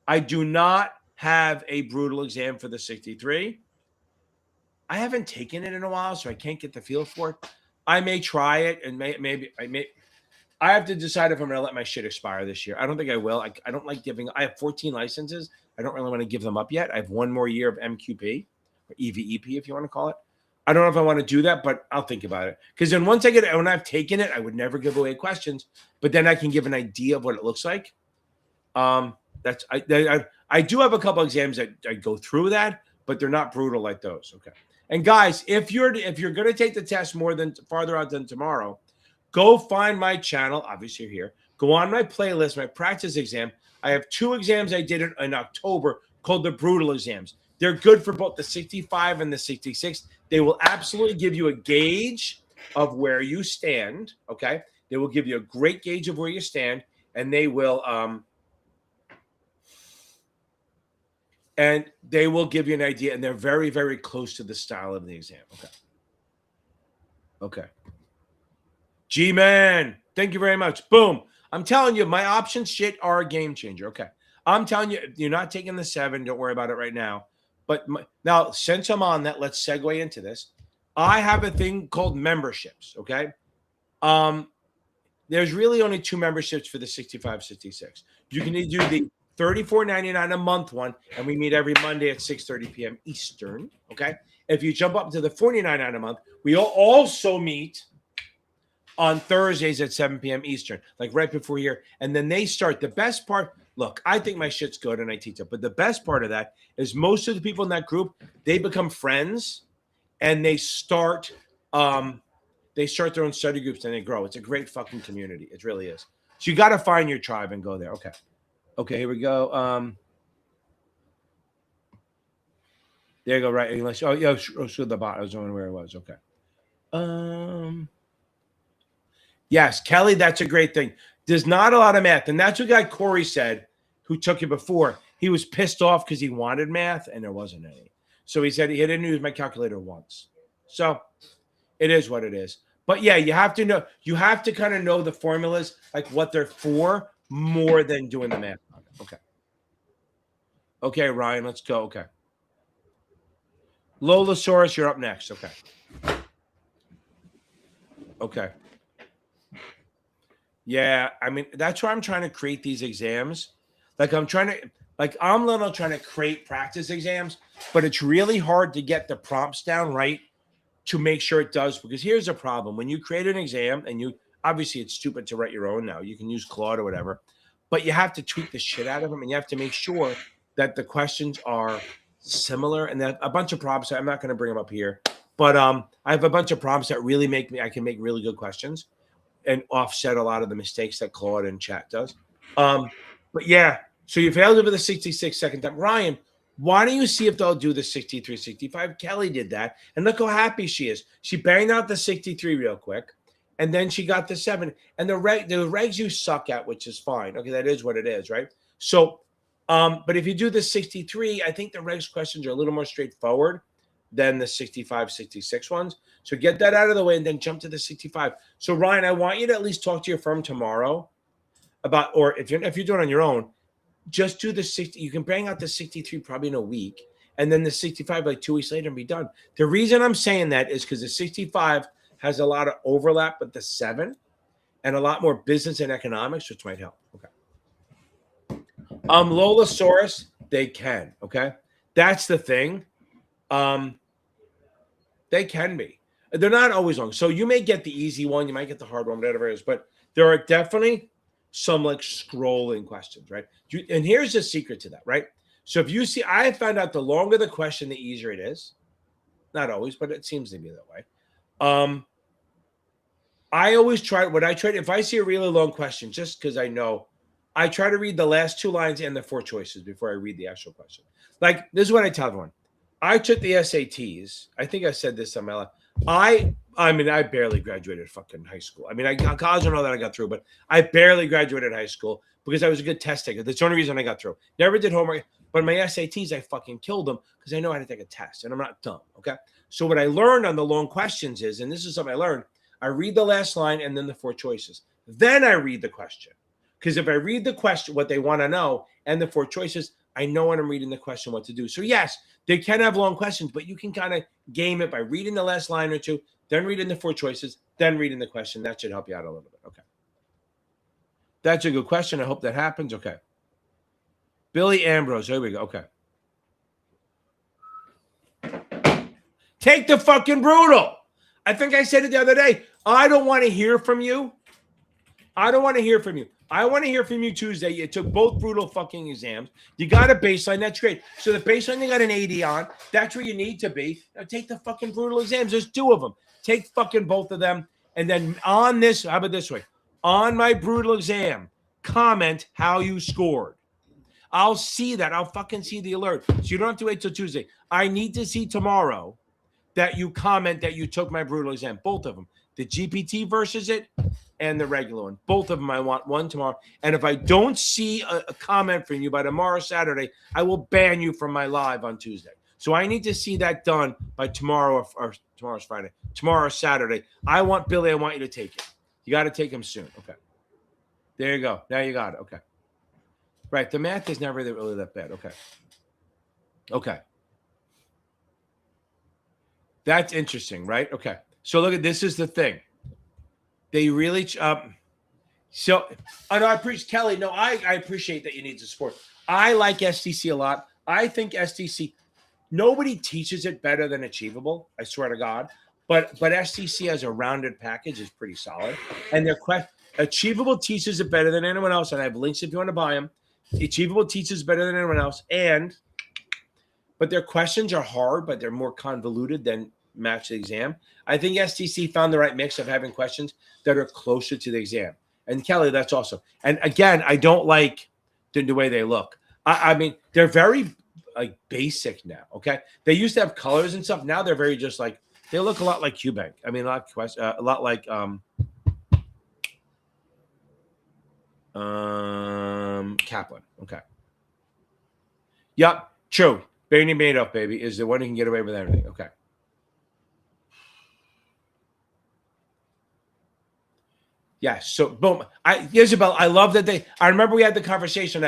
[SPEAKER 1] I do not have a brutal exam for the 63. I haven't taken it in a while, so I can't get the feel for it. I may try it, and I have to decide if I'm going to let my shit expire this year. I don't think I will. I don't like I have 14 licenses. I don't really want to give them up yet. I have one more year of MQP, or EVEP, if you want to call it. I don't know if I want to do that, but I'll think about it. Because then when I've taken it, I would never give away questions, but then I can give an idea of what it looks like. I do have a couple exams that I go through that, but they're not brutal like those. Okay. And guys, if you're going to take the test farther out than tomorrow, go find my channel. Obviously you're here. Go on my playlist, my practice exam. I have 2 exams I did in October called the brutal exams. They're good for both the 65 and the 66. They will absolutely give you a gauge of where you stand. Okay. They will give you a great gauge of where you stand, and they will, give you an idea, and they're very, very close to the style of the exam. Okay. G-Man, thank you very much. Boom. I'm telling you, my options shit are a game changer. Okay. I'm telling you, you're not taking the 7. Don't worry about it right now. But now, since I'm on that, let's segue into this. I have a thing called memberships. Okay. There's really only 2 memberships for the 65, 66. You can either do the $34.99 a month one, and we meet every Monday at 6:30 p.m. Eastern. Okay. If you jump up to the $49.99 a month, we also meet on Thursdays at 7 p.m. Eastern, like right before here. And then they start. The best part, look, I think my shit's good and I teach it, but the best part of that is most of the people in that group, they become friends, and they start they start their own study groups and they grow. It's a great fucking community. It really is. So you got to find your tribe and go there. Okay. Okay, here we go. There you go, right? English. Oh, yeah, show the bot. I was wondering where it was. Okay. Yes, Kelly, that's a great thing. There's not a lot of math. And that's what guy Corey said, who took it before. He was pissed off because he wanted math and there wasn't any. So he said he didn't use my calculator once. So it is what it is. But yeah, you have to know, you have to kind of know the formulas, like what they're for, more than doing the math on it. Okay. Okay, Ryan, let's go. Okay. Lolasaurus, you're up next. Okay. Okay. Yeah, I mean, that's why I'm trying to create these exams. Like I'm literally trying to create practice exams, but it's really hard to get the prompts down right to make sure it does. Because here's a problem. When you create an exam and you, obviously it's stupid to write your own now. You can use Claude or whatever, but you have to tweak the shit out of them and you have to make sure that the questions are similar and that a bunch of prompts, I'm not going to bring them up here, but I have a bunch of prompts that really I can make really good questions and offset a lot of the mistakes that Claude and chat does. But yeah, so you failed over the 66-second time. Ryan, why don't you see if they'll do the 63, 65? Kelly did that. And look how happy she is. She banged out the 63 real quick. And then she got the 7. And the regs you suck at, which is fine. Okay, that is what it is, right? So, but if you do the 63, I think the regs questions are a little more straightforward than the 65, 66 ones. So get that out of the way and then jump to the 65. So Ryan, I want you to at least talk to your firm tomorrow about, or if you're doing it on your own, just do the 60. You can bang out the 63 probably in a week and then the 65 like 2 weeks later and be done. The reason I'm saying that is because the 65 has a lot of overlap with the 7 and a lot more business and economics, which might help. Okay. Lolasaurus, they can. Okay. That's the thing. They can be. They're not always long. So you may get the easy one, you might get the hard one, whatever it is. But there are definitely some like scrolling questions, right? And here's the secret to that, right? So if you see, I found out the longer the question, the easier it is. Not always, but it seems to be that way. I always try, if I see a really long question, just because I know, I try to read the last 2 lines and the 4 choices before I read the actual question. Like, this is what I tell everyone. I took the SATs. I think I said this on my life. I mean, I barely graduated fucking high school. I mean, I got college and all that I got through, but I barely graduated high school because I was a good test taker. That's the only reason I got through. Never did homework, but my SATs, I fucking killed them because I know how to take a test and I'm not dumb, okay? So what I learned on the long questions is, and this is something I learned, I read the last line and then the 4 choices. Then I read the question. Because if I read the question, what they want to know, and the 4 choices, I know when I'm reading the question what to do. So yes, they can have long questions, but you can kind of game it by reading the last line or 2, then reading the 4 choices, then reading the question. That should help you out a little bit. Okay. That's a good question. I hope that happens. Okay. Billy Ambrose. There we go. Okay. Take the fucking brutal. I think I said it the other day. I don't want to hear from you. I don't want to hear from you. I want to hear from you Tuesday. You took both brutal fucking exams. You got a baseline. That's great. So the baseline you got an 80 on. That's where you need to be. Now take the fucking brutal exams. There's 2 of them. Take fucking both of them. And then on this, how about this way? On my brutal exam, comment how you scored. I'll see that. I'll fucking see the alert. So you don't have to wait till Tuesday. I need to see tomorrow that you comment that you took my brutal exam. Both of them. The GPT versus it and the regular one. Both of them, I want one tomorrow. And if I don't see a comment from you by tomorrow, Saturday, I will ban you from my live on Tuesday. So I need to see that done by tomorrow or tomorrow's Friday. Tomorrow or Saturday. I want Billy, I want you to take it. You got to take him soon. Okay. There you go. Now you got it. Okay. Right. The math is never really that bad. Okay. Okay. That's interesting, right? Okay. So look at this is the thing. They really so I know I appreciate Kelly. No, I appreciate that you need the support. I like STC a lot. I think STC, nobody teaches it better than Achievable. I swear to God. But STC as a rounded package is pretty solid. And their Achievable teaches it better than anyone else. And I have links if you want to buy them. Achievable teaches better than anyone else. But their questions are hard, but they're more convoluted than match the exam. I think STC found the right mix of having questions that are closer to the exam. And Kelly, that's awesome. And again, I don't like the way they look. I mean, they're very like basic now. Okay, they used to have colors and stuff. Now they're very just like they look a lot like QBank. I mean, a lot like Kaplan. Okay. Yep, true. Bernie Madoff, baby, is the one who can get away with everything. Okay. Yes. So boom. Isabel, I love that I remember we had the conversation.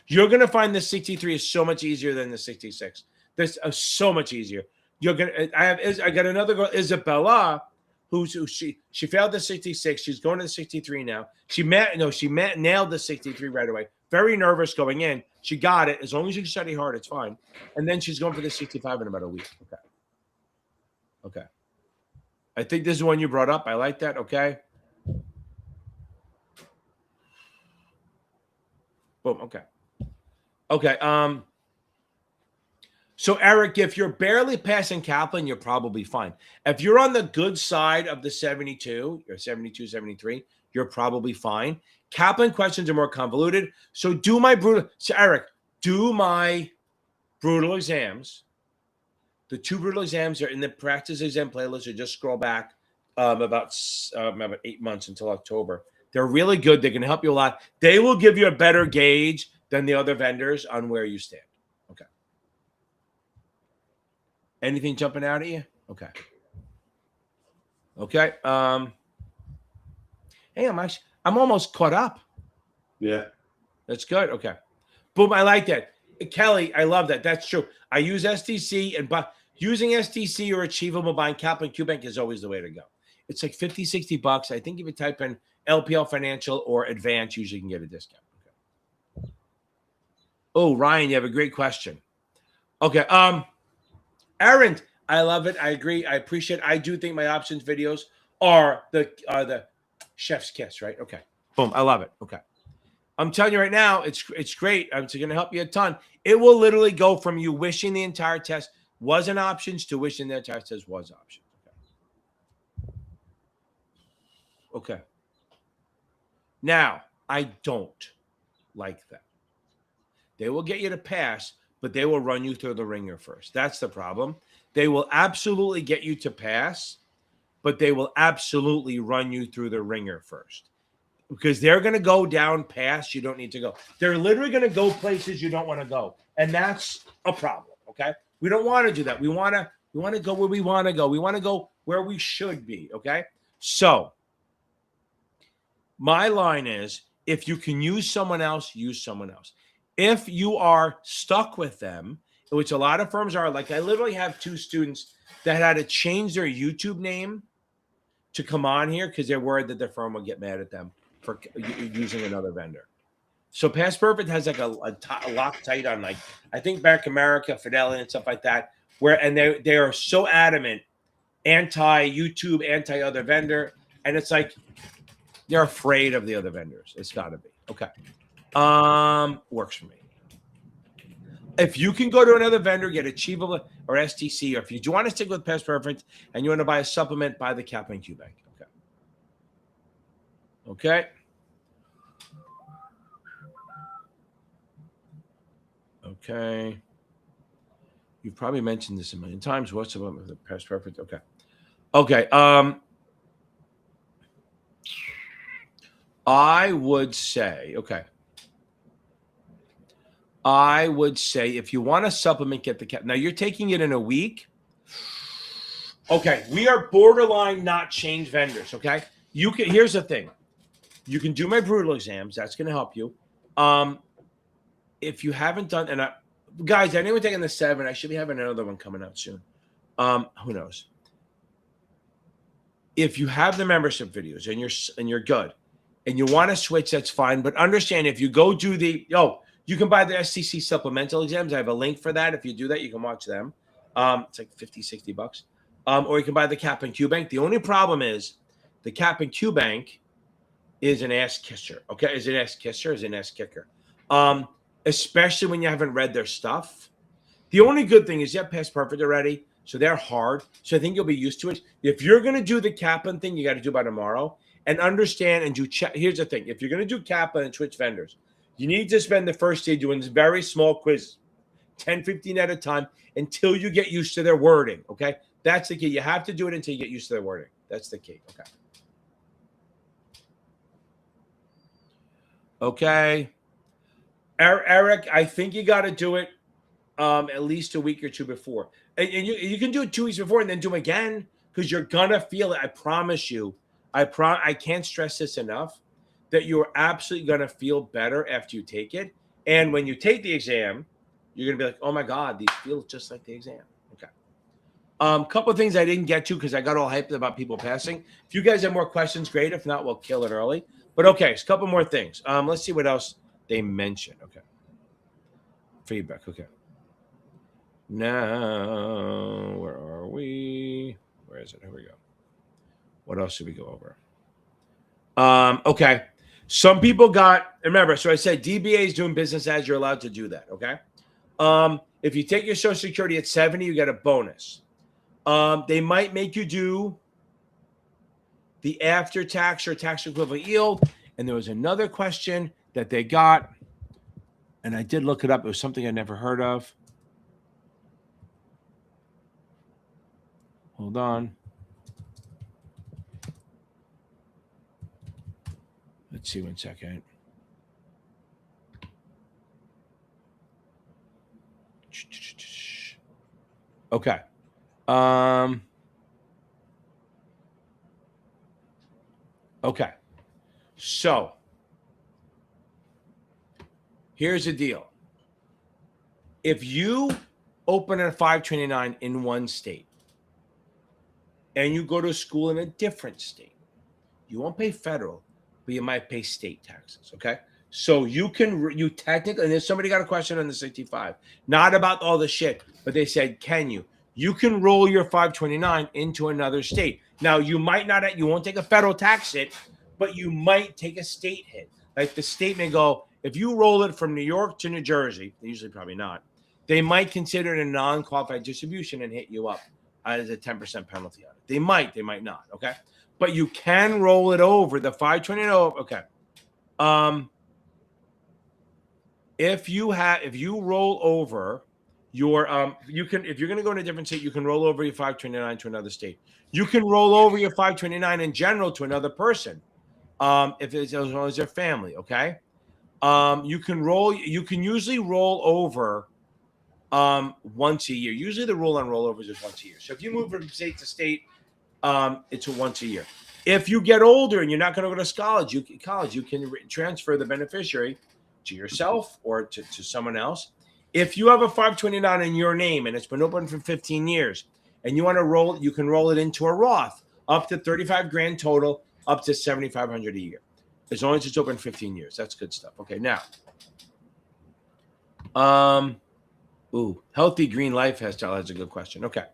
[SPEAKER 1] You're gonna find the 63 is so much easier than the 66. This is so much easier. I got another girl, Isabella, she failed the 66. She's going to the 63 now. She nailed the 63 right away. Very nervous going in. She got it. As long as you study hard, it's fine. And then she's going for the 65 in about a week. Okay. Okay. I think this is one you brought up. I like that. Okay. Boom. Okay. Okay. So Eric, if you're barely passing Kaplan, you're probably fine. If you're on the good side of the 72, or 72, 73, you're probably fine. Kaplan questions are more convoluted. So Eric, do my brutal exams. The 2 brutal exams are in the practice exam playlist, or just scroll back about 8 months until October. They're really good. They're going to help you a lot. They will give you a better gauge than the other vendors on where you stand. Okay. Anything jumping out at you? Okay. Okay. Hey, I'm almost caught up.
[SPEAKER 2] Yeah.
[SPEAKER 1] That's good. Okay. Boom. I like that. Kelly, I love that. That's true. I use STC, but using STC or Achievable buying Kaplan QBank is always the way to go. It's like $50, $60. I think if you type in LPL Financial or Advance, usually you can get a discount. Okay. Oh, Ryan, you have a great question. Okay. Aaron, I love it. I agree. I appreciate it. I do think my options videos are the chef's kiss, right? Okay. Boom. I love it. Okay. I'm telling you right now, it's great. It's going to help you a ton. It will literally go from you wishing the entire test wasn't options to wishing the entire test was options. Okay. Okay. Now, I don't like that. They will get you to pass, but they will run you through the ringer first. That's the problem. They will absolutely get you to pass, but they will absolutely run you through the ringer first. Because they're going to go down paths you don't need to go. They're literally going to go places you don't want to go. And that's a problem, okay? We don't want to do that. We want to go where we want to go. We want to go where we should be, okay? So my line is, if you can use someone else, use someone else. If you are stuck with them, which a lot of firms are, like I literally have 2 students that had to change their YouTube name to come on here because they're worried that their firm will get mad at them for using another vendor. So Past Perfect has like a Loctite on, like, I think Bank of America, Fidelity, and stuff like that, and they are so adamant, anti-YouTube, anti-other vendor, and it's like they're afraid of the other vendors. It's got to be. Okay. Works for me. If you can go to another vendor, get Achievable or STC, or if you do want to stick with Past Perfect and you want to buy a supplement, buy the Kaplan QBank. Okay. Okay. Okay. You've probably mentioned this a million times. What's about the Past Perfect? Okay. Okay. I would say, if you want to supplement, get the cap. Now you're taking it in a week. Okay, we are borderline not change vendors. Okay, here's the thing. You can do my brutal exams. That's going to help you. If you haven't done, guys, anyone taking the 7, I should be having another one coming out soon. Who knows? If you have the membership videos and you're good, and you want to switch, that's fine. But understand, if you go do you can buy the STC supplemental exams. I have a link for that. If you do that, you can watch them. It's like $50, $60. Or you can buy the Kaplan QBank. The only problem is the Kaplan QBank is an ass kisser. Okay, is an ass kisser, is an ass kicker. Especially when you haven't read their stuff. The only good thing is you have Past Perfect already, So they're hard. So I think you'll be used to it. If you're going to do the Kaplan thing, you got to do by tomorrow and understand and do check. Here's the thing. If you're going to do Kaplan and switch vendors, you need to spend the first day doing this very small quiz, 10, 15 at a time until you get used to their wording. Okay. That's the key. You have to do it until you get used to their wording. That's the key. Okay. Okay. Eric, I think you got to do it at least a week or two before. And you can do it 2 weeks before and then do them again because you're going to feel it. I promise you. I can't stress this enough that you're absolutely going to feel better after you take it. And when you take the exam, you're going to be like, oh my God, these feel just like the exam. Okay. Couple of things I didn't get to because I got all hyped about people passing. If you guys have more questions, great. If not, we'll kill it early. But okay, a couple more things. Let's see what else they mentioned. Okay. Feedback. Okay. Now, where are we? Where is it? Here we go. What else should we go over? Okay. Some people got, remember, so I said DBA is doing business as you're allowed to do that. Okay. If you take your Social Security at 70, you get a bonus. They might make you do the after tax or tax equivalent yield. And there was another question that they got, and I did look it up. It was something I never heard of. Hold on. Let's see 1 second. Okay. Okay. So here's the deal. If you open a 529 in one state and you go to school in a different state, you won't pay federal, but you might pay state taxes. Okay. So you technically, and there's somebody got a question on the 65, not about all the shit, but they said, can you? You can roll your 529 into another state. Now, you won't take a federal tax hit, but you might take a state hit. Like the state may go, if you roll it from New York to New Jersey, usually probably not, they might consider it a non-qualified distribution and hit you up as a 10% penalty on it. They might not. Okay. But you can roll it over the 529. Okay. If you roll over your you can, if you're going to go in a different state, you can roll over your 529 to another state. You can roll over your 529 in general to another person, if it's as long as their family. Okay. You can usually roll over once a year. Usually the rule on rollovers is once a year. So if you move from state to state, it's once a year. If you get older and you're not going to go to college, you can transfer the beneficiary to yourself or to someone else. If you have a 529 in your name and it's been open for 15 years and you want to roll, you can roll it into a Roth up to 35 grand total, up to 7,500 a year, as long as it's open 15 years. That's good stuff. Okay. Now, Healthy Green Lifestyle has a good question. Okay.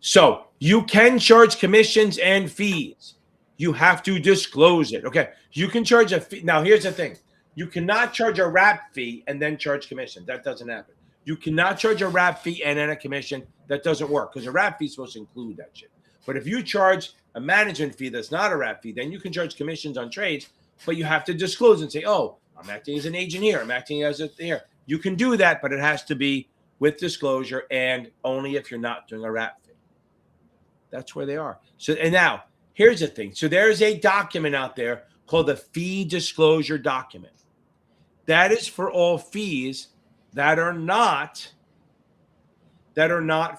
[SPEAKER 1] So you can charge commissions and fees. You have to disclose it. Okay. You can charge a fee. Now, here's the thing. You cannot charge a wrap fee and then charge commission. That doesn't happen. You cannot charge a wrap fee and then a commission. That doesn't work because a wrap fee is supposed to include that shit. But if you charge a management fee that's not a wrap fee, then you can charge commissions on trades, but you have to disclose and say, oh, I'm acting as an agent here. I'm acting as a here. You can do that, but it has to be with disclosure and only if you're not doing a wrap fee. That's where they are. So, and now here's the thing. So there's a document out there called the fee disclosure document. That is for all fees that are not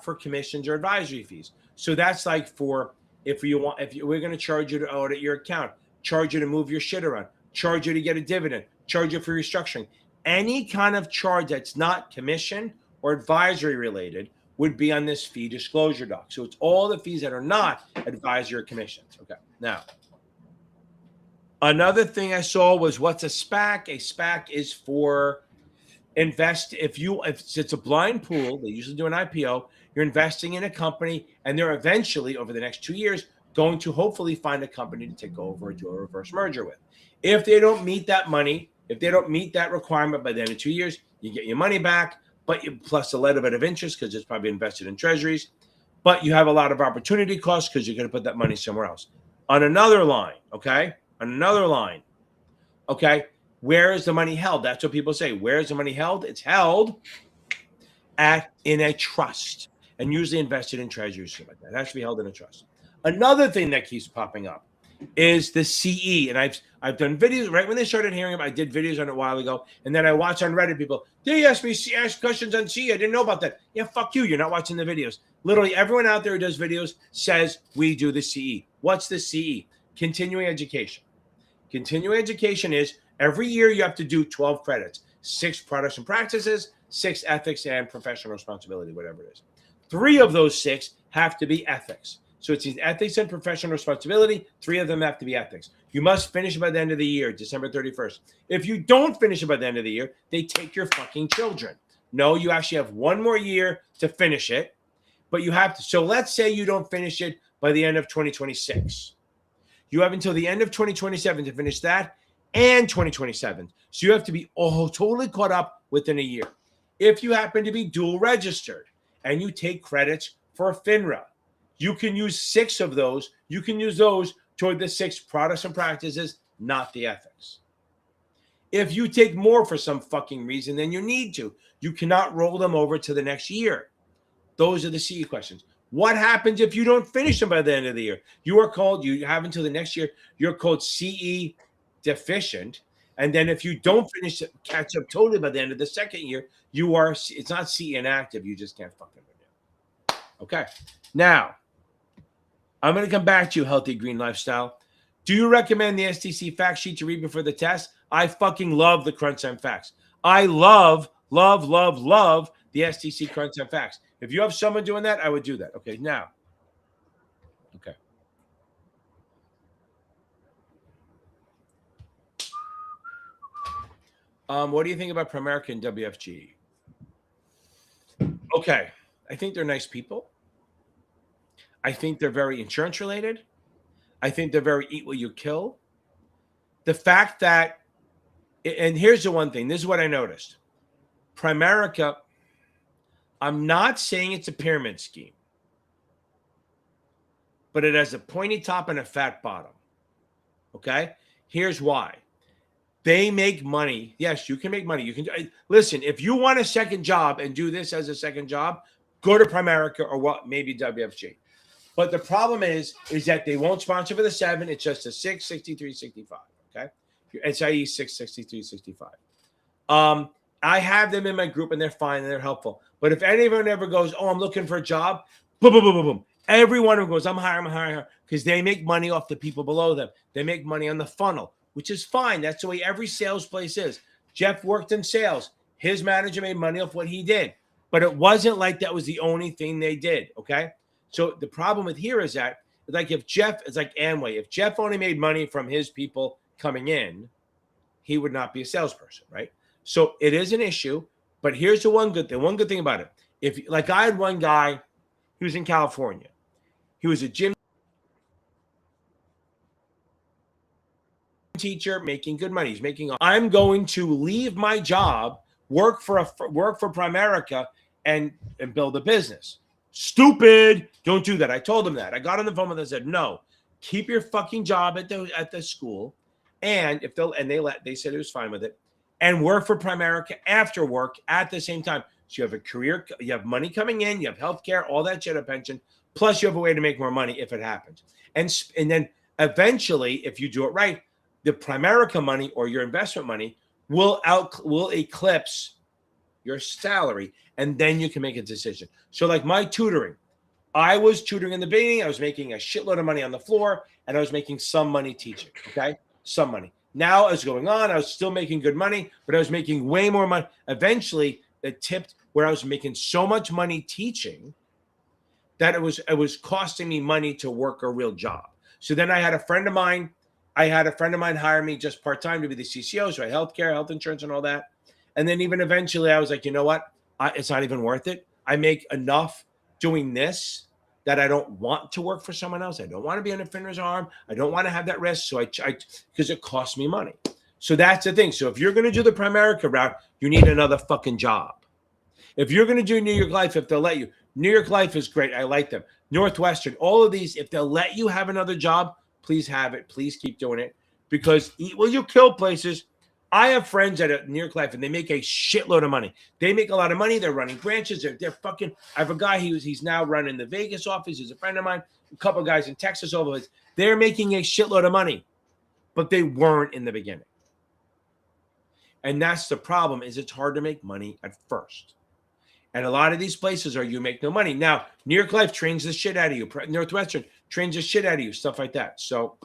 [SPEAKER 1] for commissions or advisory fees. So that's like for if we're going to charge you to audit your account, charge you to move your shit around, charge you to get a dividend, charge you for restructuring. Any kind of charge that's not commission or advisory related would be on this fee disclosure doc. So it's all the fees that are not advisory or commissions. Okay. Now, another thing I saw was what's a SPAC? A SPAC is for invest. If it's a blind pool, they usually do an IPO. You're investing in a company, and they're eventually, over the next 2 years, going to hopefully find a company to take over or do a reverse merger with. If they don't meet that money, if they don't meet that requirement by the end of 2 years, you get your money back. but plus a little bit of interest because it's probably invested in treasuries. But you have a lot of opportunity costs because you're going to put that money somewhere else. On another line, okay? On another line, okay? Where is the money held? That's what people say. Where is the money held? It's held in a trust and usually invested in treasuries. Like that. It has to be held in a trust. Another thing that keeps popping up is the CE. And I've done videos right when they started hearing about. I did videos on it a while ago, and then I watched on Reddit people. They ask questions on CE. I didn't know about that. Yeah, fuck you. You're not watching the videos. Literally, everyone out there who does videos says we do the CE. What's the CE? Continuing education. Continuing education is every year you have to do 12 credits, 6 products and practices, 6 ethics and professional responsibility, whatever it is. 3 of those 6 have to be ethics. So it's ethics and professional responsibility. 3 of them have to be ethics. You must finish it by the end of the year, December 31st. If you don't finish it by the end of the year, they take your fucking children. No, you actually have 1 more year to finish it, but you have to. So let's say you don't finish it by the end of 2026. You have until the end of 2027 to finish that and 2027. So you have to be totally caught up within a year. If you happen to be dual registered and you take credits for FINRA, you can use 6 of those. You can use those toward the 6 products and practices, not the ethics. If you take more for some fucking reason than you need to, you cannot roll them over to the next year. Those are the CE questions. What happens if you don't finish them by the end of the year? You have until the next year, you're called CE deficient. And then if you don't finish it, catch up totally by the end of the second year, it's not CE inactive. You just can't fucking do it. Okay. Now, I'm going to come back to you, Healthy Green Lifestyle. Do you recommend the STC fact sheet to read before the test? I fucking love the Crunch Time Facts. I love the STC Crunch Time Facts. If you have someone doing that, I would do that. Okay, now. Okay. What do you think about Primerica and WFG? Okay. I think they're nice people. I think they're very insurance related. I think they're very eat what you kill. The fact that, and here's the one thing, this is what I noticed. Primerica, I'm not saying it's a pyramid scheme, but it has a pointy top and a fat bottom. Okay? Here's why. They make money. Yes, you can make money. You can listen, if you want a second job and do this as a second job, go to Primerica or maybe WFG. But the problem is that they won't sponsor for the 7. It's just a 6, 63, 65. Okay? It's IE 6, 63, 65. I have them in my group and they're fine and they're helpful. But if anyone ever goes, I'm looking for a job, boom, boom, boom, boom, boom. Every one of them goes, I'm hiring, because they make money off the people below them. They make money on the funnel, which is fine. That's the way every sales place is. Jeff worked in sales. His manager made money off what he did. But it wasn't like that was the only thing they did, okay? So the problem with here is that, like it's like Amway. If Jeff only made money from his people coming in, he would not be a salesperson, right? So it is an issue, but here's the one good thing about it. Like I had one guy, he was in California. He was a gym teacher making good money. I'm going to leave my job, work for Primerica and build a business. Stupid. Don't do that. I told him that. I got on the phone with them and said, no, keep your fucking job at the school. And they said it was fine with it. And work for Primerica after work at the same time. So you have a career, you have money coming in, you have healthcare, all that shit, a pension, plus you have a way to make more money if it happens. And then eventually, if you do it right, the Primerica money or your investment money will eclipse your salary, and then you can make a decision. So like my tutoring, I was tutoring in the beginning. I was making a shitload of money on the floor, and I was making some money teaching, okay? Some money. Now as going on, I was still making good money, but I was making way more money. Eventually, it tipped where I was making so much money teaching that it was costing me money to work a real job. So then I had a friend of mine hire me just part-time to be the CCO, so I had healthcare, health insurance, and all that. And then even eventually I was like, you know what? It's not even worth it. I make enough doing this that I don't want to work for someone else. I don't want to be on a FINRA's arm. I don't want to have that risk. So because it costs me money. So that's the thing. So if you're going to do the Primerica route, you need another fucking job. If you're going to do New York Life, if they'll let you, New York Life is great. I like them. Northwestern, all of these, if they'll let you have another job, please have it. Please keep doing it because will you kill places? I have friends at New York Life and they make a shitload of money. They make a lot of money. They're running branches. They're fucking. I have a guy. He's now running the Vegas office. He's a friend of mine. A couple of guys in Texas over. They're making a shitload of money, but they weren't in the beginning. And that's the problem. Is it's hard to make money at first. And a lot of these places are you make no money. Now, New York Life trains the shit out of you. Northwestern trains the shit out of you. Stuff like that. So.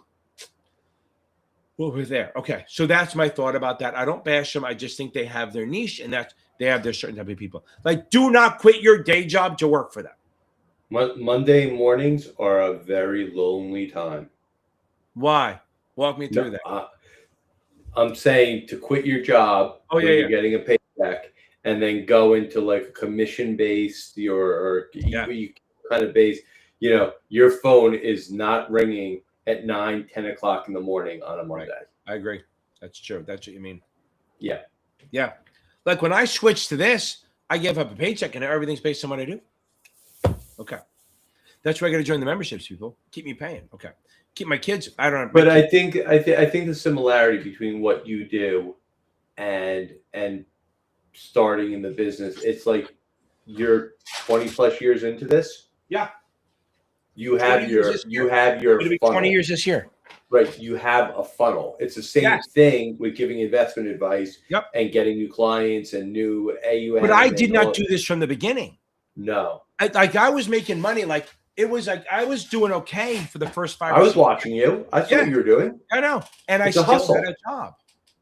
[SPEAKER 1] Well, we're there. Okay. So that's my thought about that. I don't bash them. I just think they have their niche and that they have their certain type of people. Like, do not quit your day job to work for them.
[SPEAKER 2] Monday mornings are a very lonely time.
[SPEAKER 1] Why? Walk me through that.
[SPEAKER 2] I'm saying to quit your job you're getting a paycheck and then go into like a commission-based or kind of base. Your phone is not ringing at 9, 10 o'clock in the morning on a Monday.
[SPEAKER 1] Right. I agree. That's true. That's what you mean.
[SPEAKER 2] Yeah.
[SPEAKER 1] Yeah. Like when I switched to this, I gave up a paycheck and everything's based on what I do. Okay. That's why I got to join the memberships, people. Keep me paying. Okay. Keep my kids. I don't know.
[SPEAKER 2] But I think the similarity between what you do and starting in the business, it's like you're 20 plus years into this.
[SPEAKER 1] Yeah.
[SPEAKER 2] You have your
[SPEAKER 1] funnel. 20 years this year.
[SPEAKER 2] Right. You have a funnel. It's the same thing with giving investment advice and getting new clients and new AUM.
[SPEAKER 1] But I did not do this from the beginning.
[SPEAKER 2] No.
[SPEAKER 1] I was making money. Like it was like I was doing okay for the first 5
[SPEAKER 2] years. I was watching you. I saw what you were doing.
[SPEAKER 1] I know. And I still had a job.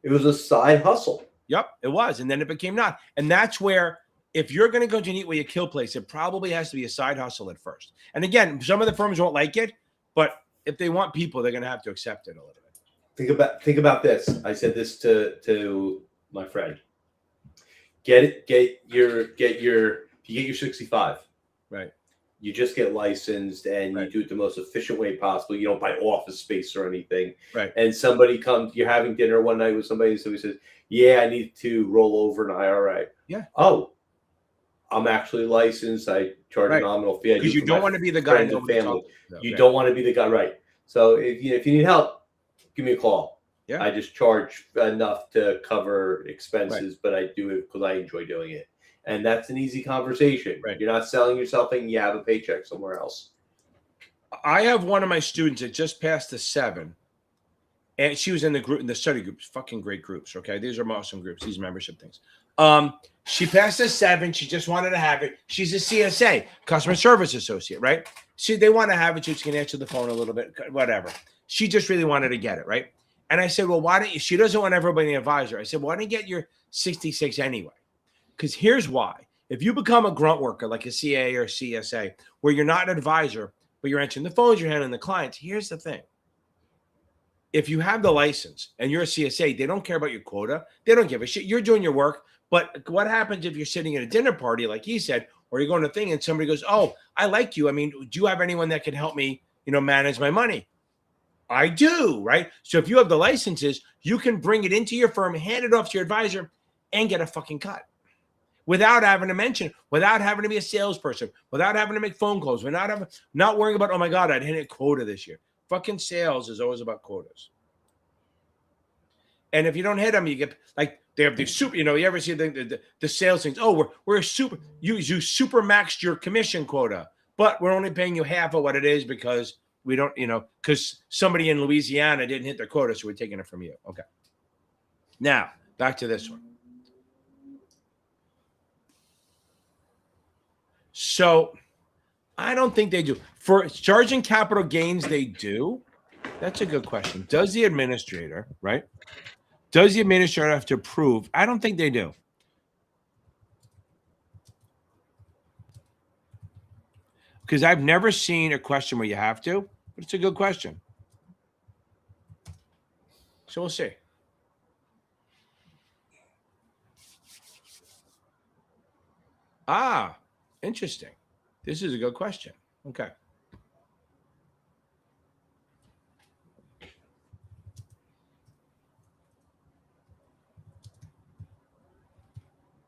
[SPEAKER 2] It was a side hustle.
[SPEAKER 1] Yep, it was. And then it became not. And that's where if you're going to go to an eat where you kill place, it probably has to be a side hustle at first. And again, some of the firms won't like it, but if they want people, they're going to have to accept it a little bit.
[SPEAKER 2] Think about this. I said this to my friend. Get your 65.
[SPEAKER 1] Right.
[SPEAKER 2] You just get licensed and you do it the most efficient way possible. You don't buy office space or anything.
[SPEAKER 1] Right.
[SPEAKER 2] And somebody comes, you're having dinner one night with somebody, and somebody says, "Yeah, I need to roll over an IRA."
[SPEAKER 1] Yeah.
[SPEAKER 2] Oh, I'm actually licensed. I charge a nominal fee.
[SPEAKER 1] Because you don't want to be the guy in the family.
[SPEAKER 2] You don't want to be the guy, right? So if you need help, give me a call.
[SPEAKER 1] Yeah.
[SPEAKER 2] I just charge enough to cover expenses, but I do it because I enjoy doing it. And that's an easy conversation.
[SPEAKER 1] Right.
[SPEAKER 2] You're not selling yourself and you have a paycheck somewhere else.
[SPEAKER 1] I have one of my students that just passed the 7. And she was in the study groups, fucking great groups. Okay. These are awesome groups, these membership things. She passed the 7. She just wanted to have it. She's a CSA, customer service associate, right? They want to have it. She can answer the phone a little bit, whatever. She just really wanted to get it, right? And I said, well, why don't you? She doesn't want everybody to advisor. I said, why don't you get your 66 anyway? Because here's why. If you become a grunt worker like a CA or CSA, where you're not an advisor, but you're answering the phones, you're handling the clients, here's the thing. If you have the license and you're a CSA, they don't care about your quota. They don't give a shit. You're doing your work. But what happens if you're sitting at a dinner party, like he said, or you're going to a thing and somebody goes, "Oh, I like you. I mean, do you have anyone that can help me, manage my money?" I do, right? So if you have the licenses, you can bring it into your firm, hand it off to your advisor, and get a fucking cut without having to mention, without having to be a salesperson, without having to make phone calls, not worrying about, oh my God, I didn't hit quota this year. Fucking sales is always about quotas. And if you don't hit them, you get like they have the super. You ever see the sales things? Oh, we're super. You super maxed your commission quota, but we're only paying you half of what it is because we don't. Because somebody in Louisiana didn't hit their quota, so we're taking it from you. Okay. Now back to this one. So I don't think they do for charging capital gains. They do. That's a good question. Does the administrator, right? Does the administrator have to approve? I don't think they do. Because I've never seen a question where you have to, but it's a good question. So we'll see. Ah, interesting. This is a good question. Okay.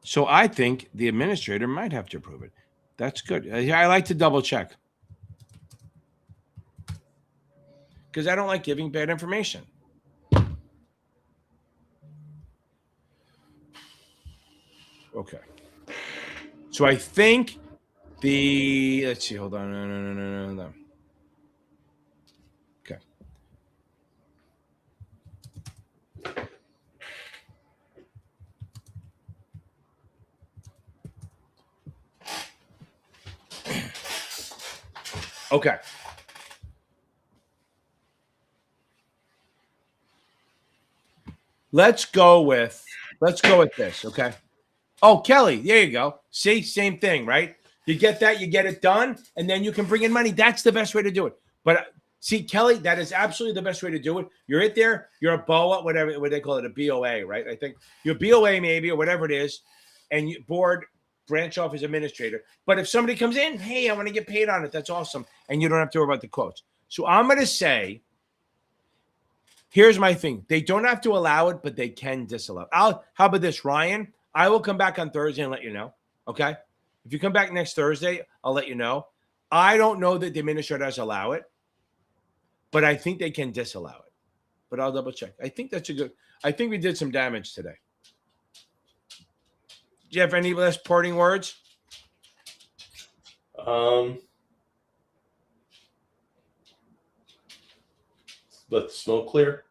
[SPEAKER 1] So I think the administrator might have to approve it. That's good. I like to double check because I don't like giving bad information. Okay. So I think let's see, hold on. No. Okay. Okay. Let's go with this, okay? Oh, Kelly, there you go. See, same thing, right? You get that, you get it done, and then you can bring in money. That's the best way to do it. But see, Kelly, that is absolutely the best way to do it. You're it there, you're a BOA, whatever what they call it, a BOA, right? I think you're BOA maybe or whatever it is, and you board branch office administrator. But if somebody comes in, hey, I want to get paid on it, that's awesome, and you don't have to worry about the quotes. So I'm going to say, here's my thing: they don't have to allow it, but they can disallow. How about this, Ryan? I will come back on Thursday and let you know. Okay. If you come back next Thursday, I'll let you know. I don't know that the administrators allow it, but I think they can disallow it. But I'll double check. I think that's I think we did some damage today. Do you have any last parting words?
[SPEAKER 2] Let the smoke clear.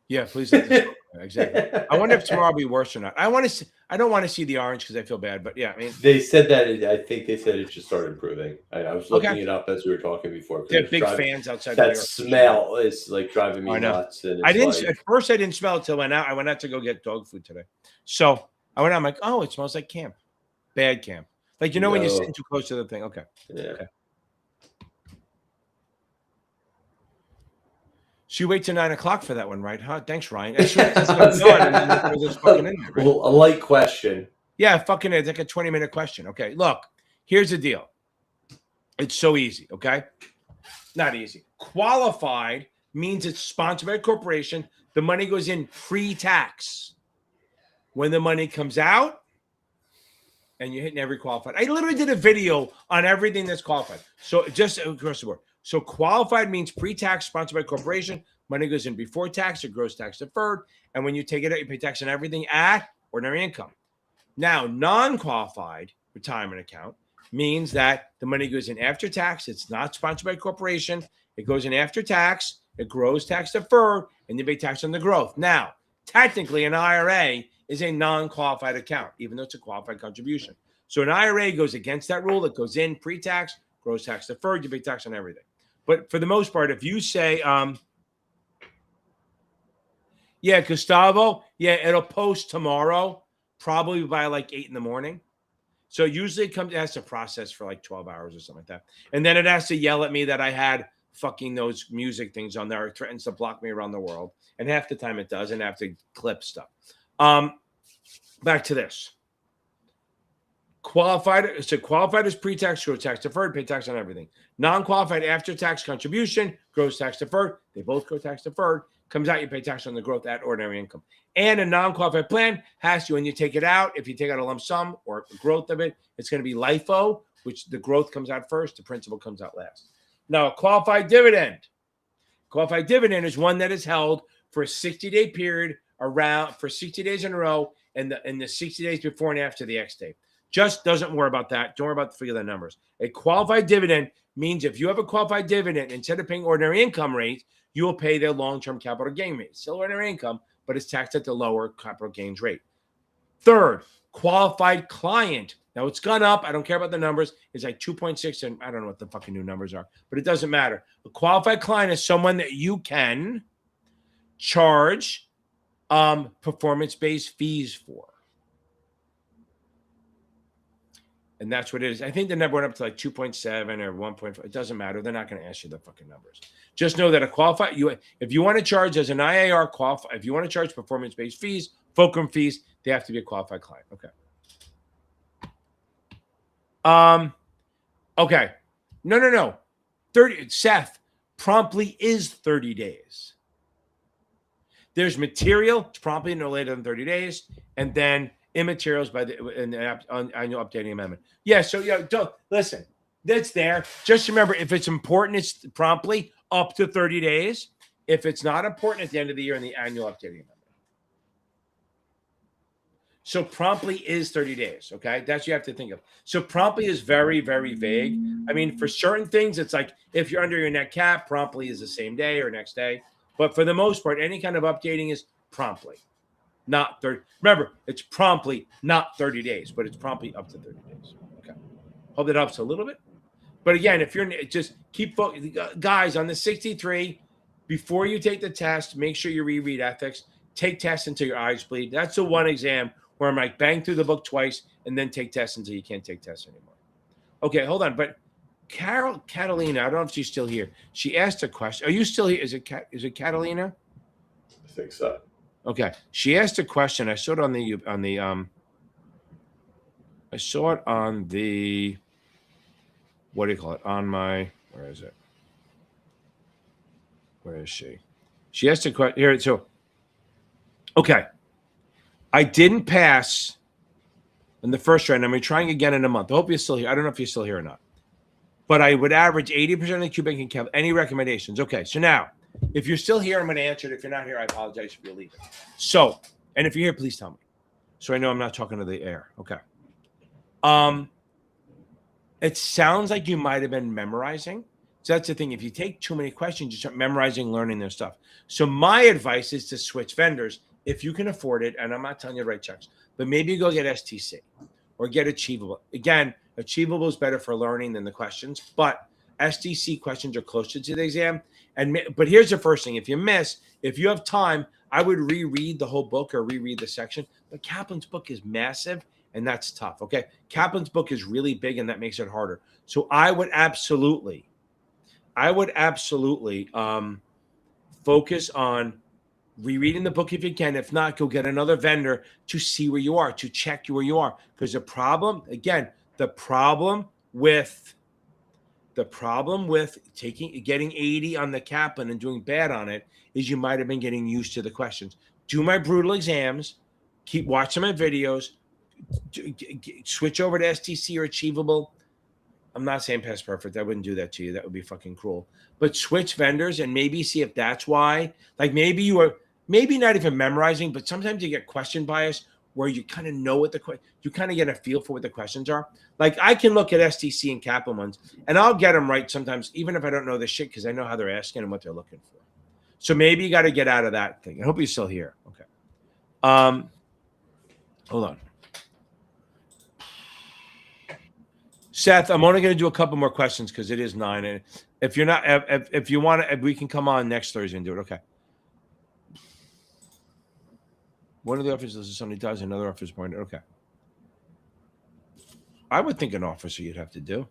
[SPEAKER 1] Yeah, please let the smoke clear. Exactly. I wonder if tomorrow will be worse or not. I don't want to see the orange because I feel bad, but yeah, I mean,
[SPEAKER 2] they said that I think they said it should start improving. I was looking it up as we were talking before.
[SPEAKER 1] They're big fans outside.
[SPEAKER 2] That smell is like driving me nuts. And
[SPEAKER 1] I didn't at first. I didn't smell it till I went out. I went out to go get dog food today, so I went out. I'm like, oh, it smells like camp, bad camp. Like when you're sitting too close to the thing. Okay.
[SPEAKER 2] Yeah. Okay.
[SPEAKER 1] So you wait till 9 o'clock for that one, right? Huh? Thanks, Ryan. Right?
[SPEAKER 2] Well, a light question.
[SPEAKER 1] Yeah, fucking it's like a 20-minute question. Okay, look, here's the deal. It's so easy, okay? Not easy. Qualified means it's sponsored by a corporation. The money goes in pre-tax. When the money comes out, and you're hitting every qualified. I literally did a video on everything that's qualified. So just across the board. So qualified means pre-tax, sponsored by a corporation. Money goes in before tax or gross tax deferred. And when you take it out, you pay tax on everything at ordinary income. Now, non-qualified retirement account means that the money goes in after tax. It's not sponsored by a corporation. It goes in after tax. It grows tax deferred, and you pay tax on the growth. Now, technically, an IRA is a non-qualified account, even though it's a qualified contribution. So an IRA goes against that rule. It goes in pre-tax, gross tax deferred, you pay tax on everything. But for the most part, if you say, yeah, Gustavo, yeah, it'll post tomorrow, probably by like 8 in the morning. So usually it has to process for like 12 hours or something like that. And then it has to yell at me that I had fucking those music things on there. It threatens to block me around the world. And half the time it does, and I have to clip stuff. Back to this. Qualified is pre-tax, gross tax deferred, pay tax on everything. Non-qualified after tax contribution, gross tax deferred, they both go tax deferred. Comes out, you pay tax on the growth at ordinary income. And a non-qualified plan has to, when you take it out, if you take out a lump sum or growth of it, it's going to be LIFO, which the growth comes out first, the principal comes out last. Now, a qualified dividend. Qualified dividend is one that is held for a 60-day period for 60 days in a row and the 60 days before and after the X date. Just doesn't worry about that. Don't worry about the figure the numbers. A qualified dividend means if you have a qualified dividend, instead of paying ordinary income rate, you will pay their long-term capital gain rate. Still ordinary income, but it's taxed at the lower capital gains rate. Third, qualified client. Now it's gone up. I don't care about the numbers. It's like 2.6, and I don't know what the fucking new numbers are, but it doesn't matter. A qualified client is someone that you can charge performance-based fees for. And that's what it is. I think the number went up to like 2.7 or 1.5. It doesn't matter. They're not going to ask you the fucking numbers. Just know that if you want to charge as an IAR qualified, if you want to charge performance-based fees, fulcrum fees, they have to be a qualified client. Okay. Okay. No. 30. Seth, promptly is 30 days. There's material. It's promptly no later than 30 days. And then in materials by the annual updating amendment. Yeah, so don't listen. That's there. Just remember, if it's important, it's promptly up to 30 days. If it's not important, at the end of the year in the annual updating amendment. So promptly is 30 days. Okay, that's what you have to think of. So promptly is very, very vague. I mean, for certain things, it's like if you're under your net cap, promptly is the same day or next day. But for the most part, any kind of updating is promptly, not 30. Remember, it's promptly, not 30 days, but it's promptly up to 30 days. Okay. Hope that helps a little bit. But again, if you're just keep focusing, guys, on the 63, before you take the test, make sure you reread ethics. Take tests until your eyes bleed. That's the one exam where I'm like, bang through the book twice and then take tests until you can't take tests anymore. Okay, hold on. But Catalina, I don't know if she's still here. She asked a question. Are you still here? Is it Catalina?
[SPEAKER 2] I think so.
[SPEAKER 1] Okay. She asked a question. I saw it on the what do you call it? On my, where is it? Where is she? She asked a question here. So, okay. I didn't pass in the first round. I'm trying again in a month. I hope you're still here. I don't know if you're still here or not. But I would average 80% of the Q banking cap. Any recommendations? Okay. So now, if you're still here, I'm going to answer it. If you're not here, I apologize if you're leaving. So, and if you're here, please tell me. So I know I'm not talking to the air. Okay. It sounds like you might have been memorizing. So that's the thing. If you take too many questions, you start memorizing, learning their stuff. So my advice is to switch vendors if you can afford it. And I'm not telling you to write checks, but maybe you go get STC or get Achievable. Again, Achievable is better for learning than the questions, but STC questions are closer to the exam. But here's the first thing. If you have time, I would reread the whole book or reread the section. But Kaplan's book is massive, and that's tough. Okay. Kaplan's book is really big, and that makes it harder. So I would absolutely focus on rereading the book if you can. If not, go get another vendor to see where you are, to check you where you are. Because the problem with getting 80 on the Kaplan and doing bad on it is you might have been getting used to the questions. Do my brutal exams, keep watching my videos, switch over to STC or Achievable. I'm not saying past perfect. I wouldn't do that to you. That would be fucking cruel. But switch vendors and maybe see if that's why. Like maybe you are not even memorizing, but sometimes you get question bias where you kind of know what you kind of get a feel for what the questions are. Like I can look at STC and Kaplan ones and I'll get them right sometimes, even if I don't know the shit, because I know how they're asking and what they're looking for. So maybe you got to get out of that thing. I hope you're still here. Okay. Hold on. Seth, I'm only going to do a couple more questions because it is 9. And if you're not, if you want to, we can come on next Thursday and do it. Okay. One of the officers is somebody does, another officer pointed. Okay. I would think an officer you'd have to do.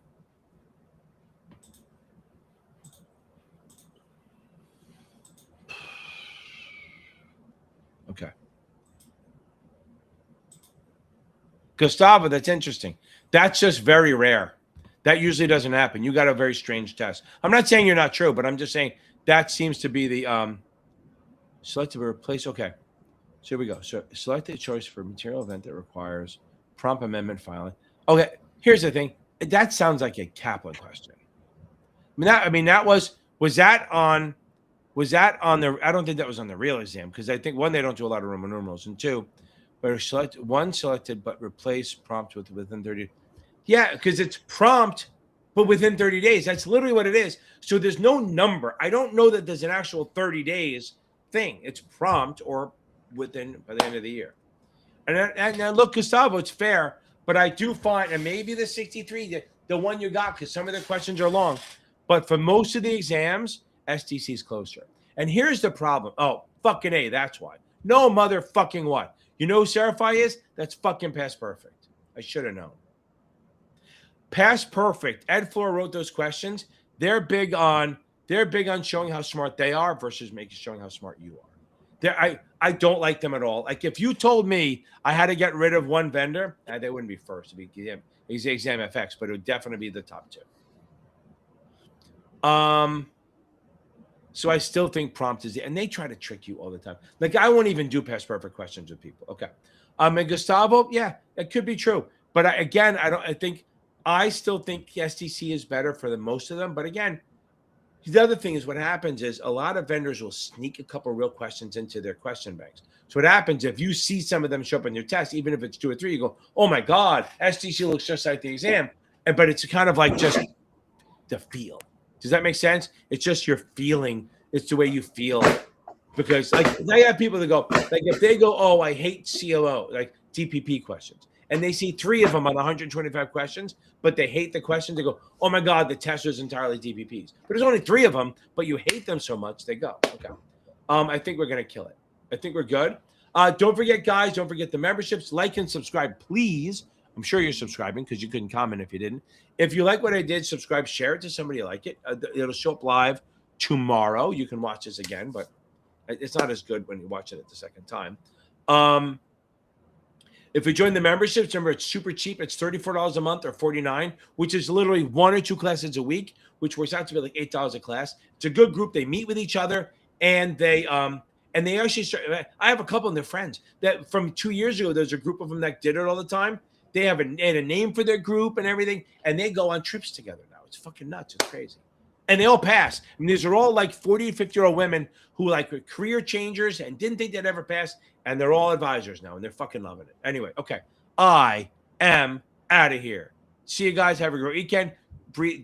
[SPEAKER 1] Okay. Gustavo, that's interesting. That's just very rare. That usually doesn't happen. You got a very strange test. I'm not saying you're not true, but I'm just saying that seems to be the select to replace. Okay. So here we go. So select a choice for material event that requires prompt amendment filing. Okay. Here's the thing. That sounds like a Kaplan question. That was that on the, I don't think that was on the real exam because I think one, they don't do a lot of Roman numerals, and two, but selected but replace prompt within 30. Yeah, because it's prompt, but within 30 days. That's literally what it is. So there's no number. I don't know that there's an actual 30 days thing. It's prompt or by the end of the year. And now look, Gustavo, it's fair, but I do find, and maybe the 63, the one you got, because some of the questions are long, but for most of the exams, STC is closer. And here's the problem. Oh, fucking A, that's why. No motherfucking what? You know who Serify is? That's fucking past perfect. I should have known. Past perfect. Ed Floor wrote those questions. They're big on showing how smart they are versus showing how smart you are. I don't like them at all. Like if you told me I had to get rid of one vendor, they wouldn't be first. It'd be Exam FX, but it would definitely be the top 2. So I still think prompt is, and they try to trick you all the time. Like I won't even do past perfect questions with people. Okay. And Gustavo, yeah, that could be true. But I still think STC is better for the most of them. But again, the other thing is what happens is a lot of vendors will sneak a couple real questions into their question banks. So what happens if you see some of them show up in your test, even if it's 2 or 3, you go, oh my God, STC looks just like the exam. But it's kind of like just the feel. Does that make sense? It's just your feeling. It's the way you feel. Because like I have people that go, like if they go, oh, I hate CLO, like TPP questions, and they see 3 of them on 125 questions, but they hate the questions, they go, oh my God, the test is entirely TPPs. But there's only 3 of them, but you hate them so much, they go, okay. I think we're gonna kill it. I think we're good. Don't forget, guys, don't forget the memberships. Like and subscribe, please. I'm sure you're subscribing because you couldn't comment if you didn't. If you like what I did, subscribe, share it to somebody you like it. It'll show up live tomorrow. You can watch this again, but it's not as good when you watch it the second time. If you join the memberships, remember it's super cheap. It's $34 a month or $49, which is literally 1 or 2 classes a week, which works out to be like $8 a class. It's a good group. They meet with each other, and they actually start. I have a couple of their friends that from 2 years ago. There's a group of them that did it all the time. They had a name for their group and everything, and they go on trips together now. It's fucking nuts. It's crazy. And they all pass. I mean, these are all like 40 to 50-year-old women who like were career changers and didn't think they'd ever pass. And they're all advisors now, and they're fucking loving it. Anyway, okay. I am out of here. See you guys. Have a great weekend. Breathe.